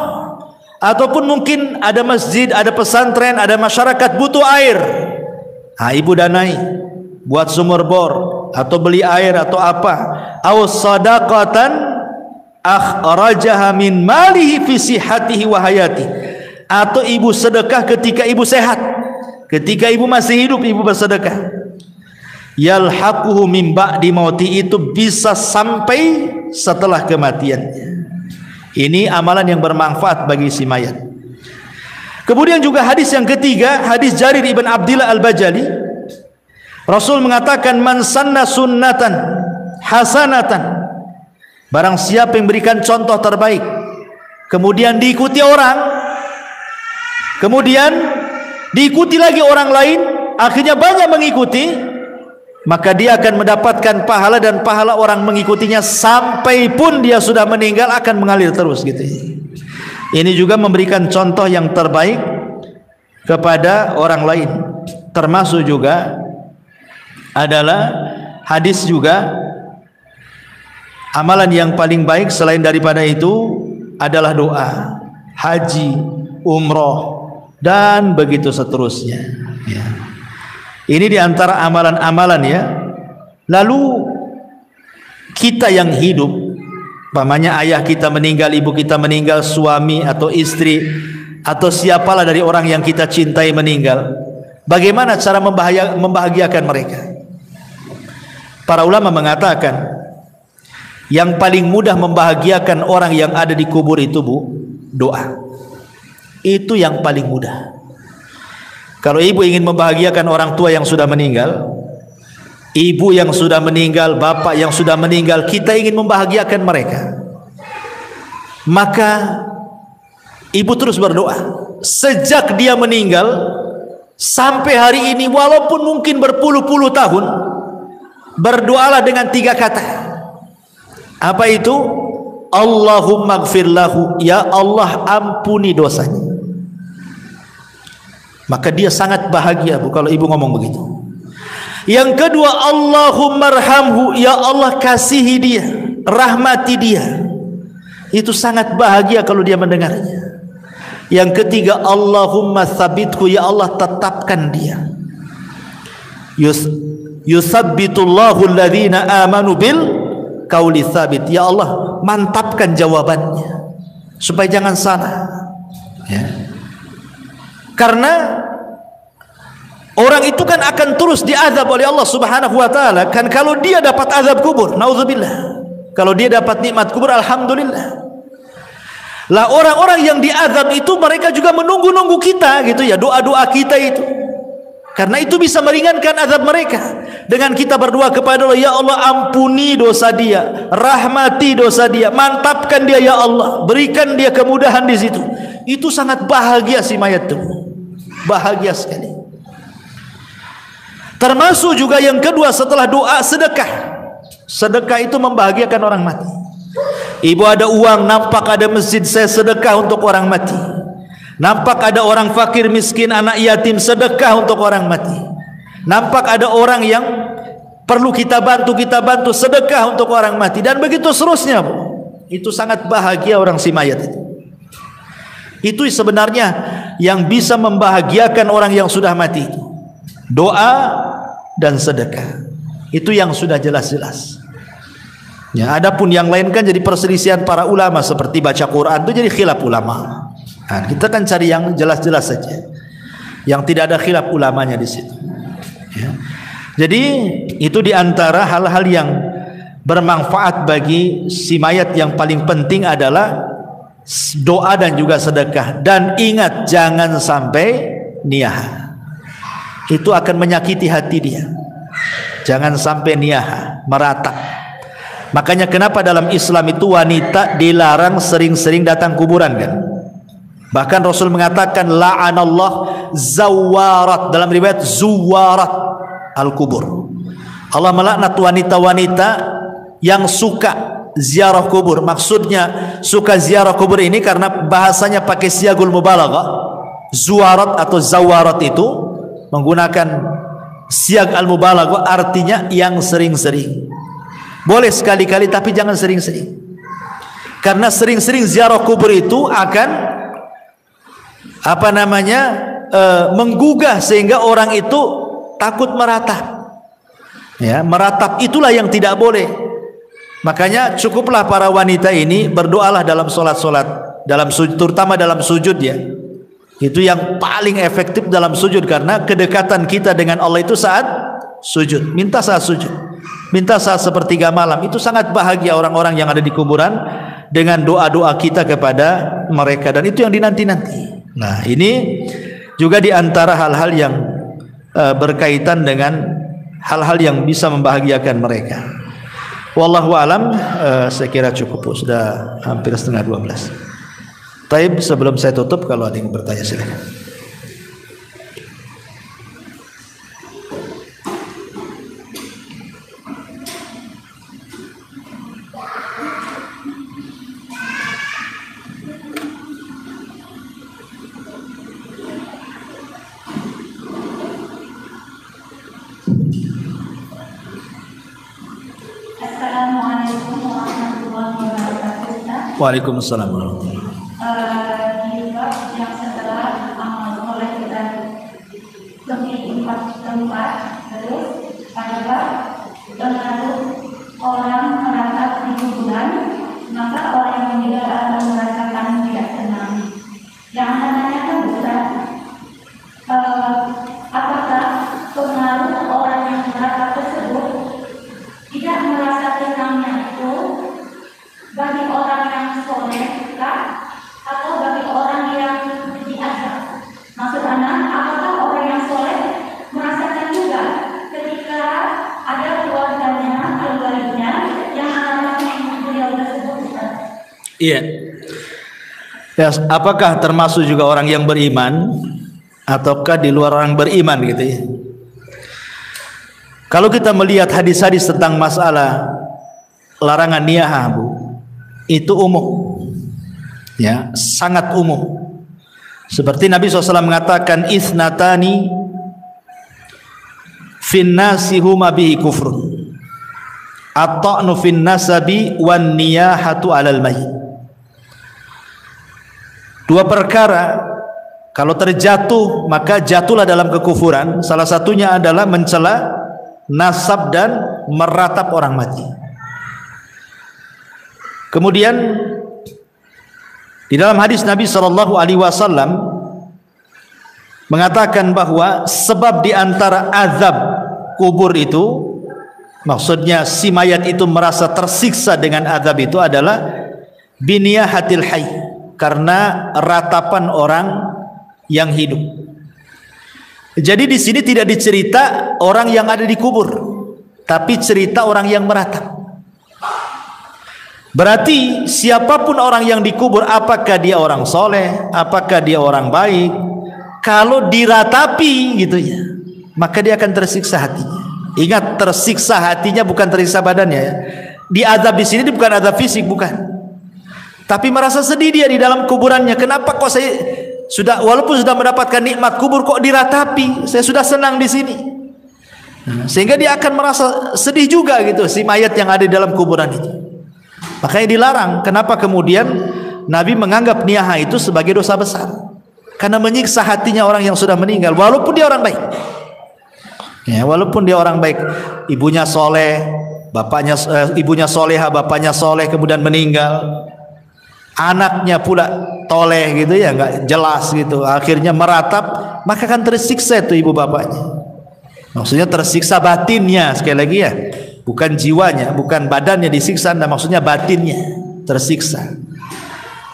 ataupun mungkin ada masjid, ada pesantren, ada masyarakat butuh air, nah ibu danai buat sumur bor atau beli air atau apa, aw sadaqatan akhrajaha min malihi fi sihhatihi wa hayati, atau ibu sedekah ketika ibu sehat, ketika ibu masih hidup ibu bersedekah. Yalhaquhu min ba'di mauti, itu bisa sampai setelah kematiannya. Ini amalan yang bermanfaat bagi si mayat. Kemudian juga hadis yang ketiga, hadis Jarir ibn Abdillah al-Bajali. Rasul mengatakan, man sanna sunnatan hasanatan, barang siapa yang berikan contoh terbaik kemudian diikuti orang, kemudian diikuti lagi orang lain, akhirnya banyak mengikuti, maka dia akan mendapatkan pahala, dan pahala orang mengikutinya sampai pun dia sudah meninggal akan mengalir terus gitu. Ini juga memberikan contoh yang terbaik kepada orang lain. Termasuk juga adalah hadis juga, amalan yang paling baik selain daripada itu adalah doa, haji, umroh, dan begitu seterusnya ya. Ini diantara amalan-amalan ya. Lalu kita yang hidup, umpamanya ayah kita meninggal, ibu kita meninggal, suami atau istri atau siapalah dari orang yang kita cintai meninggal, bagaimana cara membahagiakan mereka? Para ulama mengatakan yang paling mudah membahagiakan orang yang ada di kubur itu doa. Itu yang paling mudah. Kalau ibu ingin membahagiakan orang tua yang sudah meninggal, ibu yang sudah meninggal, bapak yang sudah meninggal, kita ingin membahagiakan mereka, maka ibu terus berdoa sejak dia meninggal sampai hari ini, walaupun mungkin berpuluh-puluh tahun. Berdoalah dengan 3 kata. Apa itu? Allahumma gfir lahu, ya Allah ampuni dosanya. Maka dia sangat bahagia bu kalau ibu ngomong begitu. Yang kedua, Allahumma arhamhu, ya Allah kasihi dia, rahmati dia. Itu sangat bahagia kalau dia mendengarnya. Yang ketiga, Allahumma tsabithu, ya Allah tetapkan dia. Yusabbitullahu alladhina amanu bil qauli tsabit, ya Allah mantapkan jawabannya supaya jangan salah ya. Karena orang itu kan akan terus diazab oleh Allah Subhanahu wa taala kan. Kalau dia dapat azab kubur, naudzubillah. Kalau dia dapat nikmat kubur, alhamdulillah. Lah orang-orang yang diazab itu mereka juga menunggu-nunggu kita gitu ya, doa-doa kita itu. Karena itu bisa meringankan azab mereka. Dengan kita berdoa kepada Allah, ya Allah ampuni dosa dia, rahmati dosa dia, mantapkan dia ya Allah, berikan dia kemudahan di situ. Itu sangat bahagia si mayat itu. Bahagia sekali. Termasuk juga yang kedua setelah doa, sedekah. Sedekah itu membahagiakan orang mati. Ibu ada uang, nampak ada masjid, saya sedekah untuk orang mati. Nampak ada orang fakir miskin, anak yatim, sedekah untuk orang mati. Nampak ada orang yang perlu kita bantu, sedekah untuk orang mati. Dan begitu seterusnya bu. Itu sangat bahagia orang si mayat itu. Itu sebenarnya yang bisa membahagiakan orang yang sudah mati itu. Doa dan sedekah. Itu yang sudah jelas-jelas. Ya, adapun yang lain kan jadi perselisihan para ulama, seperti baca Quran itu jadi khilaf ulama. Nah, kita kan cari yang jelas-jelas saja, yang tidak ada khilaf ulamanya di situ. Ya. Jadi itu diantara hal-hal yang bermanfaat bagi si mayat. Yang paling penting adalah doa dan juga sedekah. Dan ingat, jangan sampai niyah. Itu akan menyakiti hati dia. Jangan sampai niyah, meratap. Makanya kenapa dalam Islam itu wanita dilarang sering-sering datang kuburan kan? Bahkan Rasul mengatakan la'anallah zawarat, dalam riwayat zuwarat al-kubur. Allah melaknat wanita-wanita yang suka ziarah kubur. Maksudnya suka ziarah kubur ini karena bahasanya pakai siagul mubalaghah. Zuwarat atau zawarat itu menggunakan siag al-mubalaghah, artinya yang sering-sering. Boleh sekali-kali tapi jangan sering-sering. Karena sering-sering ziarah kubur itu akan menggugah sehingga orang itu takut meratap. Ya, meratap itulah yang tidak boleh. Makanya cukuplah para wanita ini berdoalah dalam solat-solat, dalam sujud, terutama dalam sujud ya. Itu yang paling efektif dalam sujud, karena kedekatan kita dengan Allah itu saat sujud. Minta saat sujud, minta saat sepertiga malam. Itu sangat bahagia orang-orang yang ada di kuburan dengan doa-doa kita kepada mereka, dan itu yang dinanti-nanti. Nah, ini juga diantara hal-hal yang berkaitan dengan hal-hal yang bisa membahagiakan mereka. Wallahu alam, saya kira cukup, sudah hampir setengah 12. Taib, sebelum saya tutup, kalau ada yang bertanya silakan. Assalamualaikum warahmatullahi wabarakatuh. Waalaikumsalam warahmatullahi wabarakatuh. Di bab yang setelah amal soleh dan lebih tempat, terus pada bab pengaruh orang merantau di kuburan, maka orang yang meninggal akan merasakan tidak tenang. Yang anda tanyakan bukan apakah pengaruh orang yang merantau tersebut tidak merasa tenangnya itu bagi orang yang soleh atau bagi orang yang diazab. Maksud anak, apakah orang yang soleh merasakan juga ketika ada keluarganya yang anak-anaknya yang beliau tersebut? Iya. Ya, apakah termasuk juga orang yang beriman ataukah di luar orang beriman gitu ya? Kalau kita melihat hadis-hadis tentang masalah larangan niyahah, Bu, itu umum. Ya, sangat umum. Seperti Nabi SAW mengatakan, isnatani fin nasi huma bihi kufrun, at-ta'nu fin nasabi wan niyahatu alal mayyit. Dua perkara kalau terjatuh maka jatuhlah dalam kekufuran. Salah satunya adalah mencela nasab dan meratap orang mati. Kemudian di dalam hadis Nabi SAW mengatakan bahwa sebab di antara azab kubur itu, maksudnya si mayat itu merasa tersiksa dengan azab itu adalah biniyahatil hayy, karena ratapan orang yang hidup. Jadi di sini tidak dicerita orang yang ada di kubur, tapi cerita orang yang meratap. Berarti siapapun orang yang dikubur, apakah dia orang soleh, apakah dia orang baik, kalau diratapi gitu ya, maka dia akan tersiksa hatinya. Ingat, tersiksa hatinya, bukan tersiksa badannya ya. Diazab di sini bukan azab fisik, bukan. Tapi merasa sedih dia di dalam kuburannya. Kenapa kok saya sudah, walaupun sudah mendapatkan nikmat kubur, kok diratapi? Saya sudah senang di sini. Sehingga dia akan merasa sedih juga gitu, si mayat yang ada di dalam kuburan itu. Makanya dilarang. Kenapa kemudian Nabi menganggap niyahah itu sebagai dosa besar? Karena menyiksa hatinya orang yang sudah meninggal, walaupun dia orang baik. Ya, walaupun dia orang baik, ibunya soleh, bapaknya ibunya soleha, bapaknya soleh, kemudian meninggal. Anaknya pula toleh gitu ya, nggak jelas gitu, akhirnya meratap, maka akan tersiksa itu ibu bapaknya. Maksudnya tersiksa batinnya, sekali lagi ya, bukan jiwanya, bukan badannya disiksa, nah maksudnya batinnya tersiksa.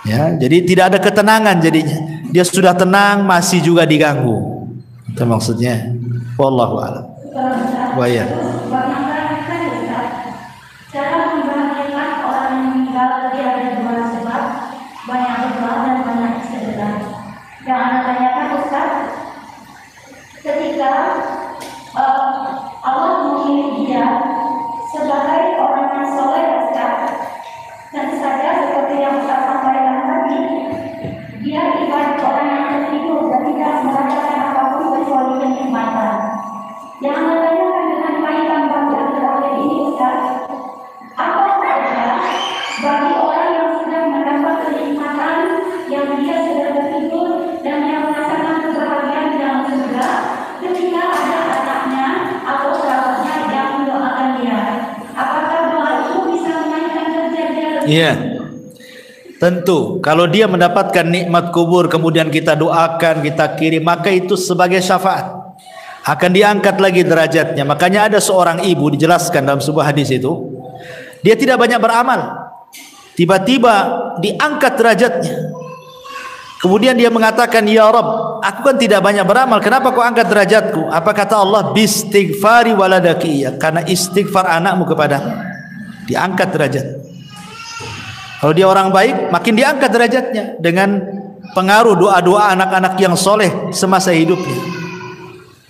Ya, jadi tidak ada ketenangan jadinya. Dia sudah tenang masih juga diganggu. Itu maksudnya. Wallahu a'lam. Wa ya. Banyak berdoa dan banyak istighfar. Yang anda tanyakan Ustaz, ketika Allah memilih dia sebagai orang yang soleh, Ustaz, tentu saja seperti yang Ustaz sampaikan tadi, dia ibarat orang yang tertidur dan tidak merasakan apapun kecuali kenikmatan. Yang anda tanyakan dengan kaitan bab terakhir ini, Ustaz, apa saja bagi orang yang sudah mendapat kenikmatan, yang dia sudah tertidur dan yang merasakan kebahagiaan di dalam surga, ketika ada anaknya atau sahabatnya yang mendoakan dia, apakah doa itu bisa Iya. Tentu kalau dia mendapatkan nikmat kubur kemudian kita doakan, kita kirim, maka itu sebagai syafaat. Akan diangkat lagi derajatnya. Makanya ada seorang ibu dijelaskan dalam sebuah hadis itu, dia tidak banyak beramal, tiba-tiba diangkat derajatnya. Kemudian dia mengatakan, ya Rabb, aku kan tidak banyak beramal, kenapa kau angkat derajatku? Apa kata Allah? Bistighfari waladaki, karena istighfar anakmu kepadamu, diangkat derajat. Kalau dia orang baik, makin diangkat derajatnya dengan pengaruh doa-doa anak-anak yang soleh semasa hidupnya.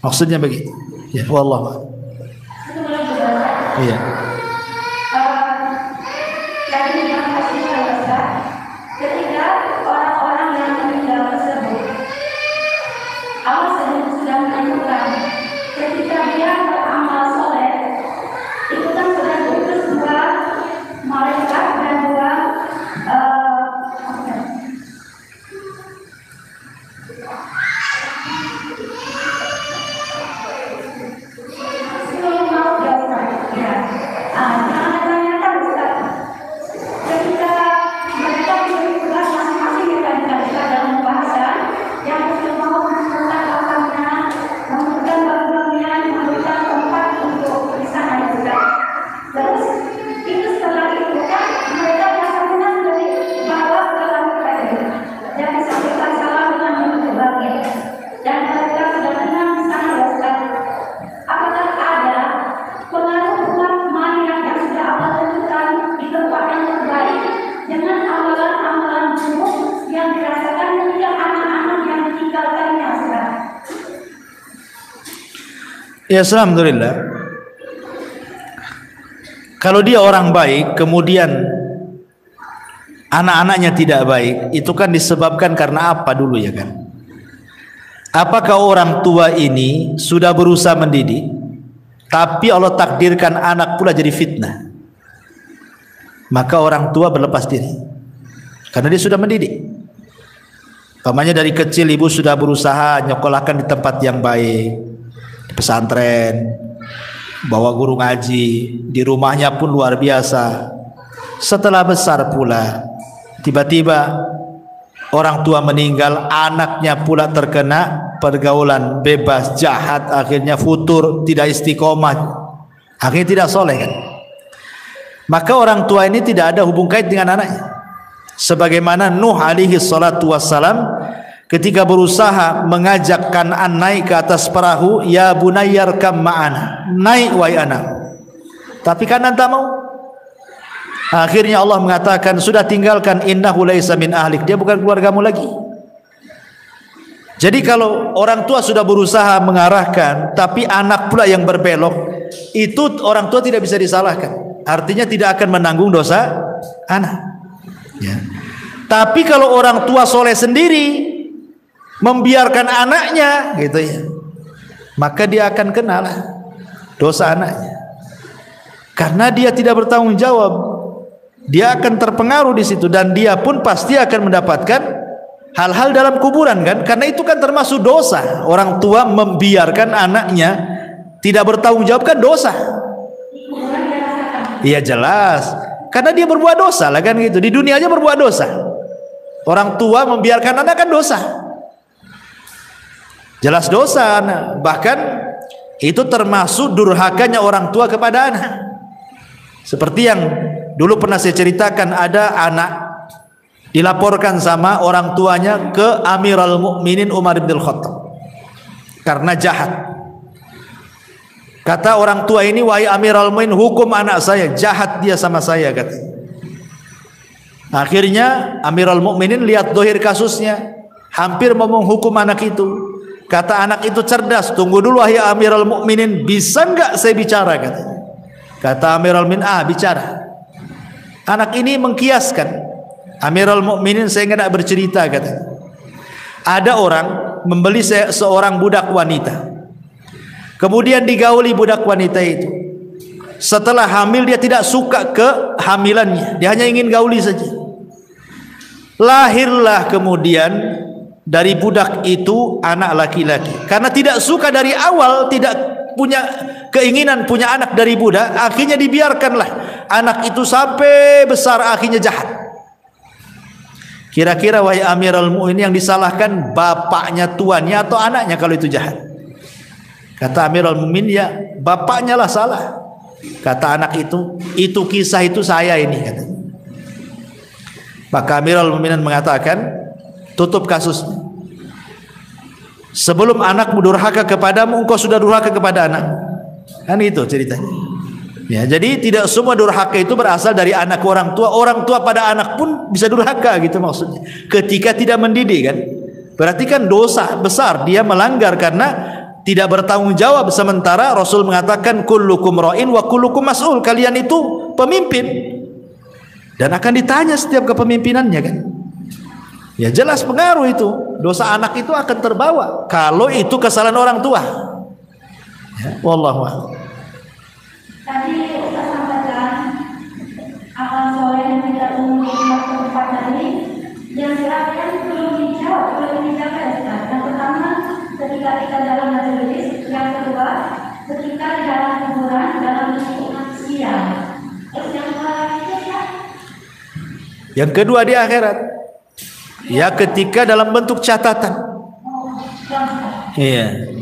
Maksudnya begitu. Ya, wallah. Iya. Ketika orang-orang yang meninggal tersebut, Allah sudah menentukan ketika dia beramal soleh, itu kan sudah diutus dua malaikat dan dua Ya, alhamdulillah. Kalau dia orang baik kemudian anak-anaknya tidak baik, itu kan disebabkan karena apa dulu ya kan? Apakah orang tua ini sudah berusaha mendidik, tapi Allah takdirkan anak pula jadi fitnah, maka orang tua berlepas diri karena dia sudah mendidik. Pamannya dari kecil ibu sudah berusaha nyekolahkan di tempat yang baik, pesantren, bawa guru ngaji, di rumahnya pun luar biasa. Setelah besar pula, tiba-tiba orang tua meninggal, anaknya pula terkena pergaulan bebas, jahat, akhirnya futur, tidak istiqomah, akhirnya tidak soleh kan? Maka orang tua ini tidak ada hubung kait dengan anaknya. Sebagaimana Nuh alaihi salatu wassalam ketika berusaha mengajak Kan'an naik ke atas perahu, ya bunayyarkam ma'ana, naik wahai anak, tapi Kan'an tak mau. Akhirnya Allah mengatakan, sudah tinggalkan, innahu laisa min ahlik, dia bukan keluargamu lagi. Jadi kalau orang tua sudah berusaha mengarahkan tapi anak pula yang berbelok, itu orang tua tidak bisa disalahkan, artinya tidak akan menanggung dosa anak ya. Tapi kalau orang tua soleh sendiri membiarkan anaknya gitu ya, maka dia akan kenal dosa anaknya, karena dia tidak bertanggung jawab, dia akan terpengaruh di situ, dan dia pun pasti akan mendapatkan hal-hal dalam kuburan kan, karena itu kan termasuk dosa. Orang tua membiarkan anaknya tidak bertanggung jawab kan dosa. Iya jelas, karena dia berbuat dosa lah kan gitu, di dunia aja berbuat dosa. Orang tua membiarkan anak kan dosa, jelas dosa anak. Bahkan itu termasuk durhakanya orang tua kepada anak. Seperti yang dulu pernah saya ceritakan, ada anak dilaporkan sama orang tuanya ke Amirul Mukminin Umar bin Khattab karena jahat. Kata orang tua ini, wahai Amirul Mukminin, hukum anak saya, jahat dia sama saya kata. Akhirnya Amirul Mukminin lihat dohir kasusnya, hampir mau menghukum anak itu. Kata anak itu cerdas, tunggu dulu wahai Amirul Mukminin, bisa enggak saya bicara kata. Kata Amirul Mukminin, bicara. Anak ini mengkiaskan, Amirul Mukminin saya enggak bercerita kata. Ada orang membeli seorang budak wanita, kemudian digauli budak wanita itu. Setelah hamil dia tidak suka kehamilannya, dia hanya ingin gauli saja. Lahirlah kemudian dari budak itu anak laki-laki. Karena tidak suka dari awal, tidak punya keinginan punya anak dari budak, akhirnya dibiarkanlah anak itu sampai besar, akhirnya jahat. Kira-kira wahai Amirul Mukminin, yang disalahkan bapaknya, tuannya, atau anaknya kalau itu jahat? Kata Amirul Mukminin, ya bapaknya lah salah. Kata anak itu kisah itu saya ini, kata. Maka Amirul Mukminin mengatakan, tutup kasusnya. Sebelum anakmu durhaka kepadamu, engkau sudah durhaka kepada anak. Kan itu ceritanya. Ya, jadi tidak semua durhaka itu berasal dari anak ke orang tua. Orang tua pada anak pun bisa durhaka, gitu maksudnya. Ketika tidak mendidik, kan. Berarti kan dosa besar, dia melanggar karena tidak bertanggung jawab. Sementara Rasul mengatakan kullukum ra'in wa kullukum mas'ul. Kalian itu pemimpin dan akan ditanya setiap kepemimpinannya, kan. Ya jelas pengaruh itu. Dosa anak itu akan terbawa kalau itu kesalahan orang tua. Ya, wallahu a'lam. Tadi Ustaz sampaikan amal soleh yang tidak umum di tempat tadi, yang terakhir belum dijaga ya Ustaz. Yang pertama ketika kita dalam majelis, yang kedua ketika di dalam kuburan dalam lingkungan sosial. Terus yang terakhir ya? Yang kedua di akhirat. Ya ketika dalam bentuk catatan. Iya.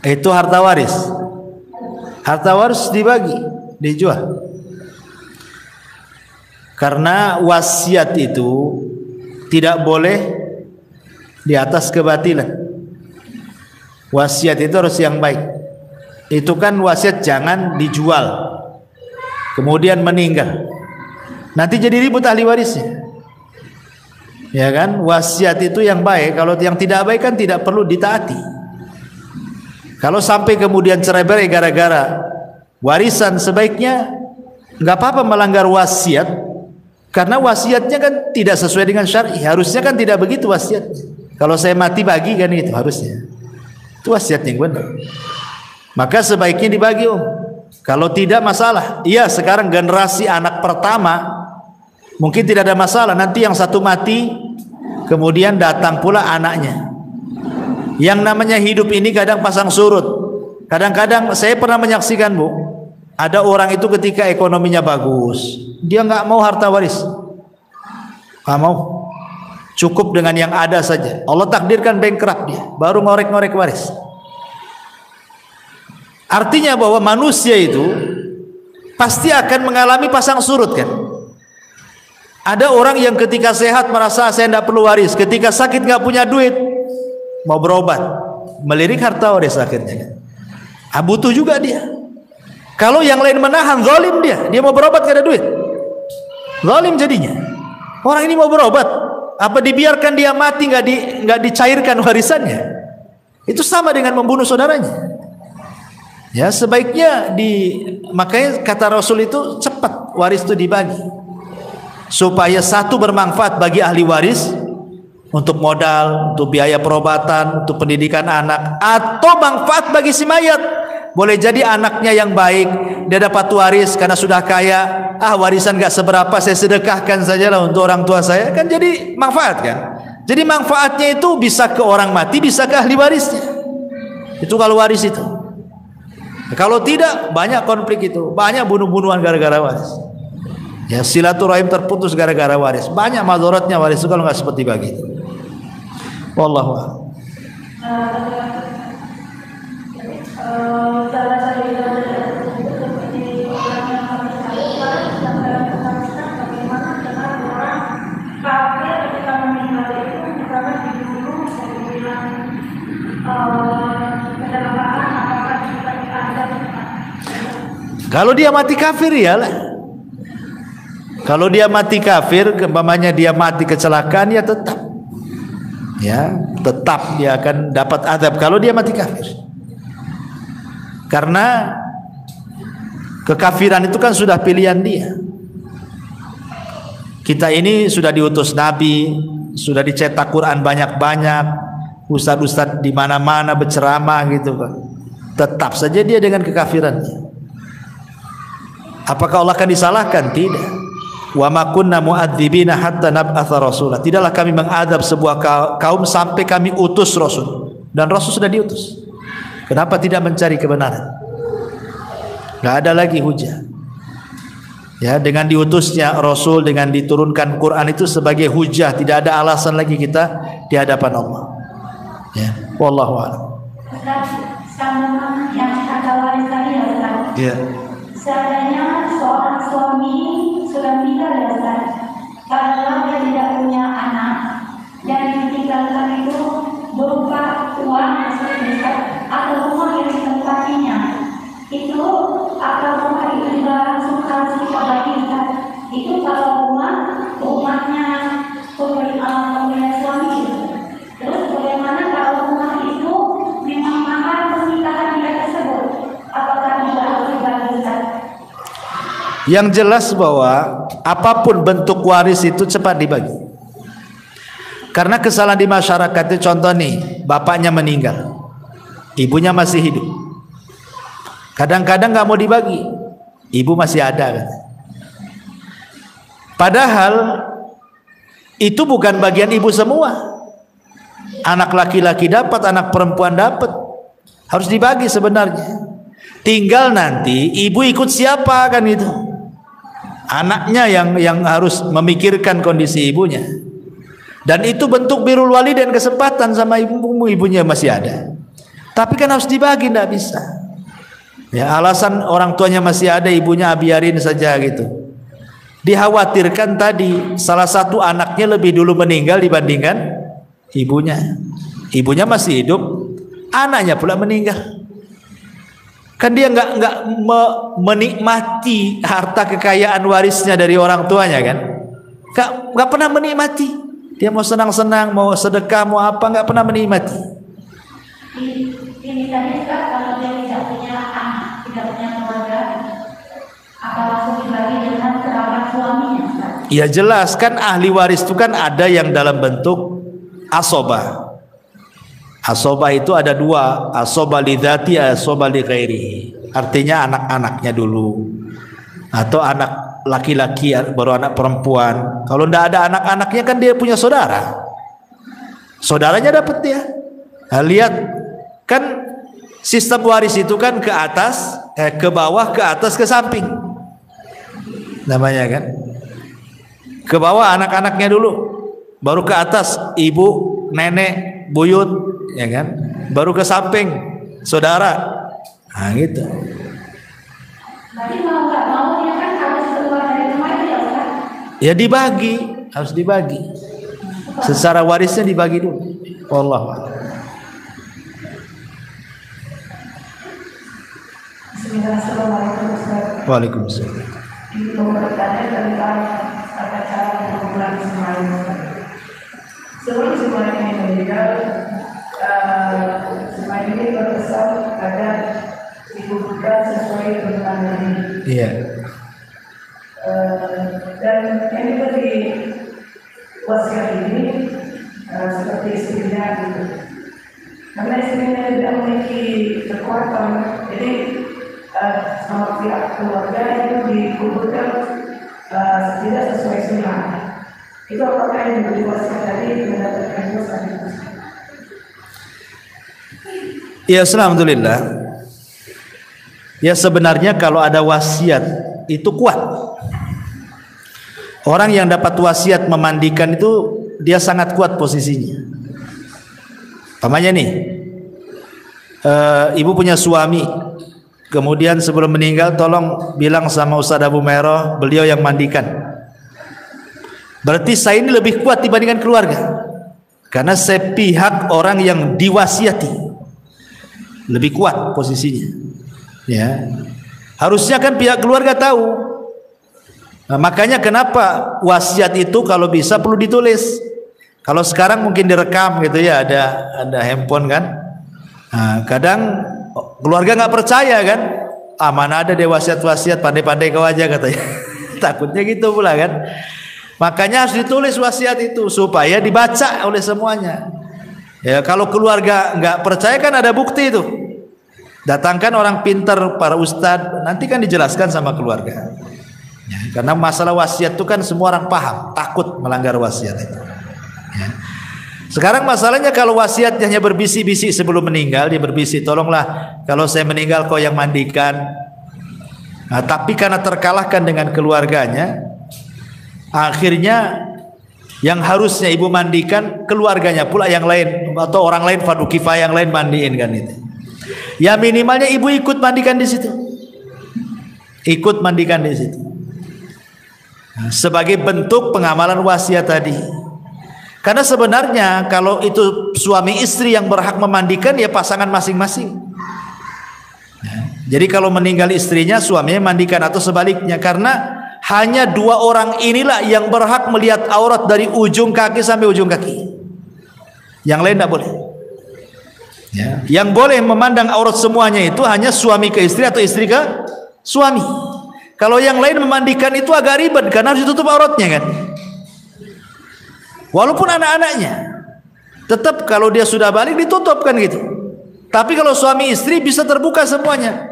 Itu harta waris. Harta waris dibagi, dijual. Karena wasiat itu tidak boleh di atas kebatilan. Wasiat itu harus yang baik. Itu kan wasiat jangan dijual kemudian meninggal, nanti jadi ribut ahli warisnya. Ya kan, wasiat itu yang baik. Kalau yang tidak baik kan tidak perlu ditaati. Kalau sampai kemudian cerai-berai gara-gara warisan, sebaiknya nggak apa-apa melanggar wasiat, karena wasiatnya kan tidak sesuai dengan syar'i. Harusnya kan tidak begitu wasiatnya. Kalau saya mati bagi kan itu harusnya. Itu wasiat yang benar. Maka sebaiknya dibagi, Om. Kalau tidak masalah. Iya, sekarang generasi anak pertama mungkin tidak ada masalah. Nanti yang satu mati, kemudian datang pula anaknya. Yang namanya hidup ini kadang pasang surut. Kadang-kadang saya pernah menyaksikan, Bu, ada orang itu ketika ekonominya bagus, dia nggak mau harta waris, nggak mau, cukup dengan yang ada saja. Allah takdirkan bankrupt dia, baru ngorek-ngorek waris. Artinya bahwa manusia itu pasti akan mengalami pasang surut, kan. Ada orang yang ketika sehat merasa saya tidak perlu waris, ketika sakit nggak punya duit, mau berobat, melirik harta waris akhirnya. Butuh juga dia. Kalau yang lain menahan, zalim dia mau berobat gak ada duit, zalim jadinya. Orang ini mau berobat, apa dibiarkan dia mati, nggak dicairkan warisannya? Itu sama dengan membunuh saudaranya. Ya sebaiknya makanya kata Rasul itu cepat waris itu dibagi, supaya satu bermanfaat bagi ahli waris, untuk modal, untuk biaya perobatan, untuk pendidikan anak, atau manfaat bagi si mayat. Boleh jadi anaknya yang baik, dia dapat waris karena sudah kaya. Warisan gak seberapa, saya sedekahkan sajalah untuk orang tua saya, kan jadi manfaat, kan. Jadi manfaatnya itu bisa ke orang mati, bisa ke ahli warisnya. Itu kalau waris itu. Kalau tidak, banyak konflik itu, banyak bunuh-bunuhan gara-gara waris. Ya silaturahim terputus gara-gara waris. Banyak madharatnya waris itu kalau nggak seperti begitu. Wallahu a'lam. Kalau dia mati kafir, ya lah. Kalau dia mati kafir, umpamanya dia mati kecelakaan, ya tetap dia akan dapat azab kalau dia mati kafir. Karena Kekafiran itu kan sudah pilihan dia. Kita ini sudah diutus Nabi, sudah dicetak Quran banyak-banyak, ustadz-ustadz di mana-mana berceramah gitu kan. Tetap saja dia dengan kekafirannya. Apakah Allah akan disalahkan? Tidak. Wa ma kunna mu'adzibina hatta nab'atha rasula. Tidaklah kami mengadab sebuah kaum sampai kami utus rasul. Dan rasul sudah diutus. Kenapa tidak mencari kebenaran? Enggak ada lagi hujah. Ya, dengan diutusnya Rasul, dengan diturunkan Quran itu sebagai hujah, tidak ada alasan lagi kita di hadapan Allah. Ya, wallahu a'lam. Sama yang kata waris tadi ya Ustaz. Ya. Seandainya seorang suami sudah meninggal ya Ustaz, kalau dia tidak punya anak, yang ditinggalkan itu berupa uang atau rumah yang ditempatinya, itu atau rumah itu juga langsung harus kita bagi Ustaz. Itu kalau rumahnya punya suami itu. Terus bagaimana kalau rumah itu memang mahal pernikahan dia tersebut? Apakah juga harus dibagi Ustaz? Yang jelas bahwa apapun bentuk waris itu cepat dibagi. Karena kesalahan di masyarakat itu, contoh nih, bapaknya meninggal, ibunya masih hidup. Kadang-kadang nggak mau dibagi, ibu masih ada kan? Padahal itu bukan bagian ibu semua. Anak laki-laki dapat, anak perempuan dapat, harus dibagi sebenarnya. Tinggal nanti ibu ikut siapa kan itu. Anaknya yang harus memikirkan kondisi ibunya. Dan itu bentuk birrul walidain, kesempatan sama ibunya masih ada. Tapi kan harus dibagi, tidak bisa. Ya, alasan orang tuanya masih ada, ibunya biarin saja gitu. Dikhawatirkan tadi salah satu anaknya lebih dulu meninggal dibandingkan ibunya. Ibunya masih hidup, anaknya pula meninggal. Kan dia nggak menikmati harta kekayaan warisnya dari orang tuanya kan? Nggak pernah menikmati. Dia mau senang-senang, mau sedekah, mau apa, nggak pernah menikmati. Ini tadi kalau dia tidak punya anak, tidak punya keluarga, apa langsung dibagi dengan kerabat suaminya? Ya jelas kan ahli waris itu kan ada yang dalam bentuk asobah. Asobah itu ada dua, asobah lidzati, asobah li ghairihi. Artinya anak-anaknya dulu, atau anak laki-laki baru anak perempuan. Kalau tidak ada anak-anaknya kan dia punya saudara. Saudaranya dapat dia. Nah, lihat kan sistem waris itu kan ke atas, ke bawah, ke atas, ke samping. Namanya kan. Ke bawah anak-anaknya dulu, baru ke atas ibu, nenek, buyut, ya kan? Baru ke samping saudara. Nah, gitu. Berarti mau nggak mau dia kan harus keluar dari rumah itu ya Ustaz? Ya dibagi, harus dibagi. Secara warisnya dibagi dulu. Wallahu a'lam. Assalamualaikum Ustaz. Waalaikumsalam. Mau bertanya tentang tata cara pengumpulan Ismail. Sebelum Ismail ini meninggal, Ismail ini berpesan agar dikumpulkan sesuai dengan Nabi. Iya. Dan yang diberi wasiat ini seperti istrinya gitu. Karena istrinya tidak memiliki kekuatan, jadi sama pihak keluarga itu dikumpulkan tidak sesuai sunnah. Itu apakah yang diberi wasiat tadi mendapatkan dosa? Ya, alhamdulillah. Ya sebenarnya kalau ada wasiat itu kuat. Orang yang dapat wasiat memandikan itu dia sangat kuat posisinya. Pamannya nih, ibu punya suami, kemudian sebelum meninggal tolong bilang sama Ustaz Abu Mero, beliau yang mandikan. Berarti saya ini lebih kuat dibandingkan keluarga, karena saya pihak orang yang diwasiati, lebih kuat posisinya. Ya, harusnya kan pihak keluarga tahu. Nah, makanya kenapa wasiat itu kalau bisa perlu ditulis. Kalau sekarang mungkin direkam gitu ya, ada handphone kan. Nah, kadang keluarga nggak percaya kan, mana ada deh wasiat-wasiat, pandai-pandai kau aja katanya. Takutnya gitu pula kan. Makanya harus ditulis wasiat itu supaya dibaca oleh semuanya. Ya, kalau keluarga nggak percaya kan ada bukti itu. Datangkan orang pintar, para ustadz, nanti kan dijelaskan sama keluarga. Ya, karena masalah wasiat itu kan semua orang paham, takut melanggar wasiat itu. Ya. Sekarang masalahnya kalau wasiatnya hanya berbisik-bisik sebelum meninggal, dia berbisik, tolonglah kalau saya meninggal kau yang mandikan. Nah, tapi karena terkalahkan dengan keluarganya, akhirnya yang harusnya ibu mandikan, keluarganya pula yang lain atau orang lain fardu kifayah yang lain mandiin kan itu. Ya minimalnya ibu ikut mandikan di situ. Ikut mandikan di situ. Nah, sebagai bentuk pengamalan wasiat tadi. Karena sebenarnya kalau itu suami istri yang berhak memandikan ya pasangan masing-masing. Ya, jadi kalau meninggal istrinya, suaminya mandikan atau sebaliknya, karena hanya dua orang inilah yang berhak melihat aurat dari ujung kaki sampai ujung kaki. Yang lain tidak boleh. Ya. Yang boleh memandang aurat semuanya itu hanya suami ke istri atau istri ke suami. Kalau yang lain memandikan itu agak ribet karena harus ditutup auratnya kan. Walaupun anak-anaknya, tetap kalau dia sudah balik ditutup kan gitu. Tapi kalau suami istri bisa terbuka semuanya.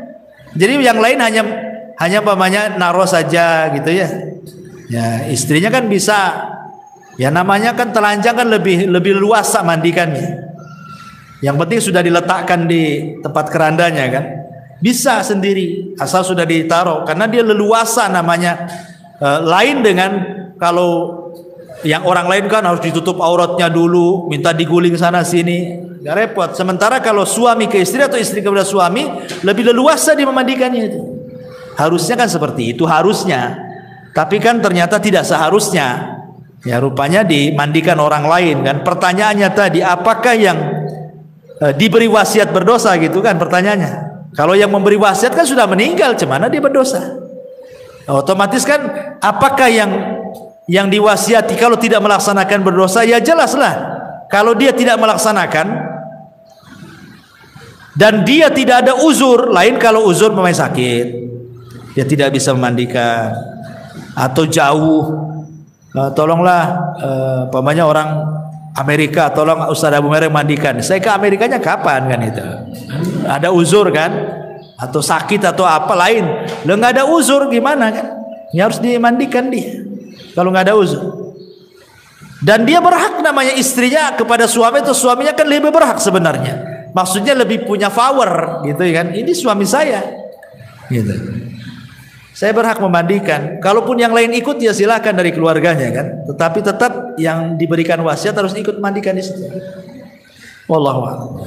Jadi yang lain hanya pamannya naruh saja gitu ya. Ya istrinya kan bisa. Ya namanya kan telanjang kan lebih luasa mandikannya. Yang penting sudah diletakkan di tempat kerandanya kan. Bisa sendiri asal sudah ditaruh karena dia leluasa namanya. Lain dengan kalau yang orang lain kan harus ditutup auratnya dulu, minta diguling sana sini, gak repot. Sementara kalau suami ke istri atau istri kepada suami lebih leluasa dia memandikannya itu. Harusnya kan seperti itu harusnya. Tapi kan ternyata tidak seharusnya. Ya rupanya dimandikan orang lain kan. Pertanyaannya tadi, apakah yang diberi wasiat berdosa gitu kan pertanyaannya. Kalau yang memberi wasiat kan sudah meninggal, cemana dia berdosa? Otomatis kan apakah yang diwasiati kalau tidak melaksanakan berdosa? Ya jelaslah kalau dia tidak melaksanakan dan dia tidak ada uzur. Lain kalau uzur pemain sakit, dia tidak bisa memandikan atau jauh, tolonglah pamannya orang Amerika, tolong Ustaz Abu Mereng mandikan. Saya ke Amerikanya kapan kan itu? Ada uzur kan? Atau sakit atau apa lain? Lo nggak ada uzur gimana kan? Ya harus dimandikan dia. Kalau nggak ada uzur, dan dia berhak namanya istrinya kepada suami itu, suaminya kan lebih berhak sebenarnya. Maksudnya lebih punya power gitu kan. Ini suami saya, gitu. Saya berhak memandikan. Kalaupun yang lain ikut ya silakan dari keluarganya kan. Tetapi tetap yang diberikan wasiat harus ikut mandikan di situ. Wallahu a'lam.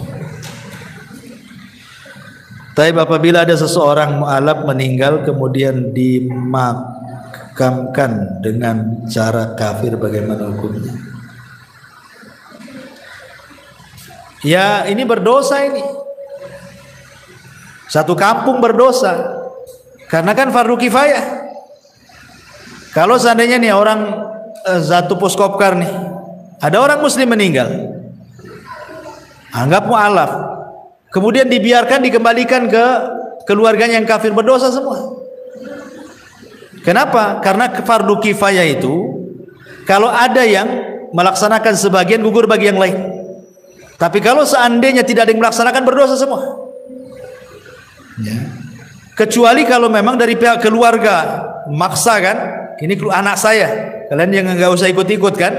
Tapi apabila ada seseorang mu'alaf meninggal kemudian dimakamkan dengan cara kafir, bagaimana hukumnya? Ya ini berdosa ini. Satu kampung berdosa. Karena kan fardu kifayah. Kalau seandainya nih orang Zatu Puskopkar nih, ada orang muslim meninggal, anggap mu'alaf, kemudian dibiarkan dikembalikan ke keluarganya yang kafir, berdosa semua. Kenapa? Karena fardu kifayah itu kalau ada yang melaksanakan sebagian gugur bagi yang lain. Tapi kalau seandainya tidak ada yang melaksanakan, berdosa semua. Ya. Kecuali kalau memang dari pihak keluarga maksa kan, ini anak saya, kalian yang nggak usah ikut-ikut kan.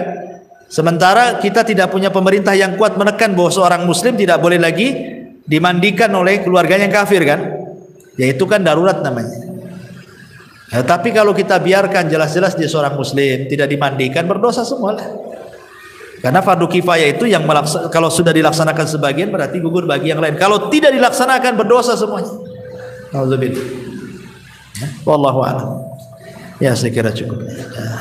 Sementara kita tidak punya pemerintah yang kuat menekan bahwa seorang muslim tidak boleh lagi dimandikan oleh keluarganya yang kafir kan. Yaitu kan darurat namanya. Ya, tapi kalau kita biarkan jelas-jelas dia seorang muslim tidak dimandikan, berdosa semua lah. Karena fardu kifayah itu yang kalau sudah dilaksanakan sebagian berarti gugur bagi yang lain. Kalau tidak dilaksanakan berdosa semuanya. Alhamdulillah. Ya, wallahu a'lam. Ya saya kira cukup.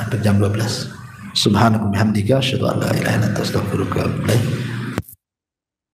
Hampir jam 12. Subhanallahi wa bihamdihi asyhadu an la ilaha illa anta astaghfiruka wa atubu ilaik.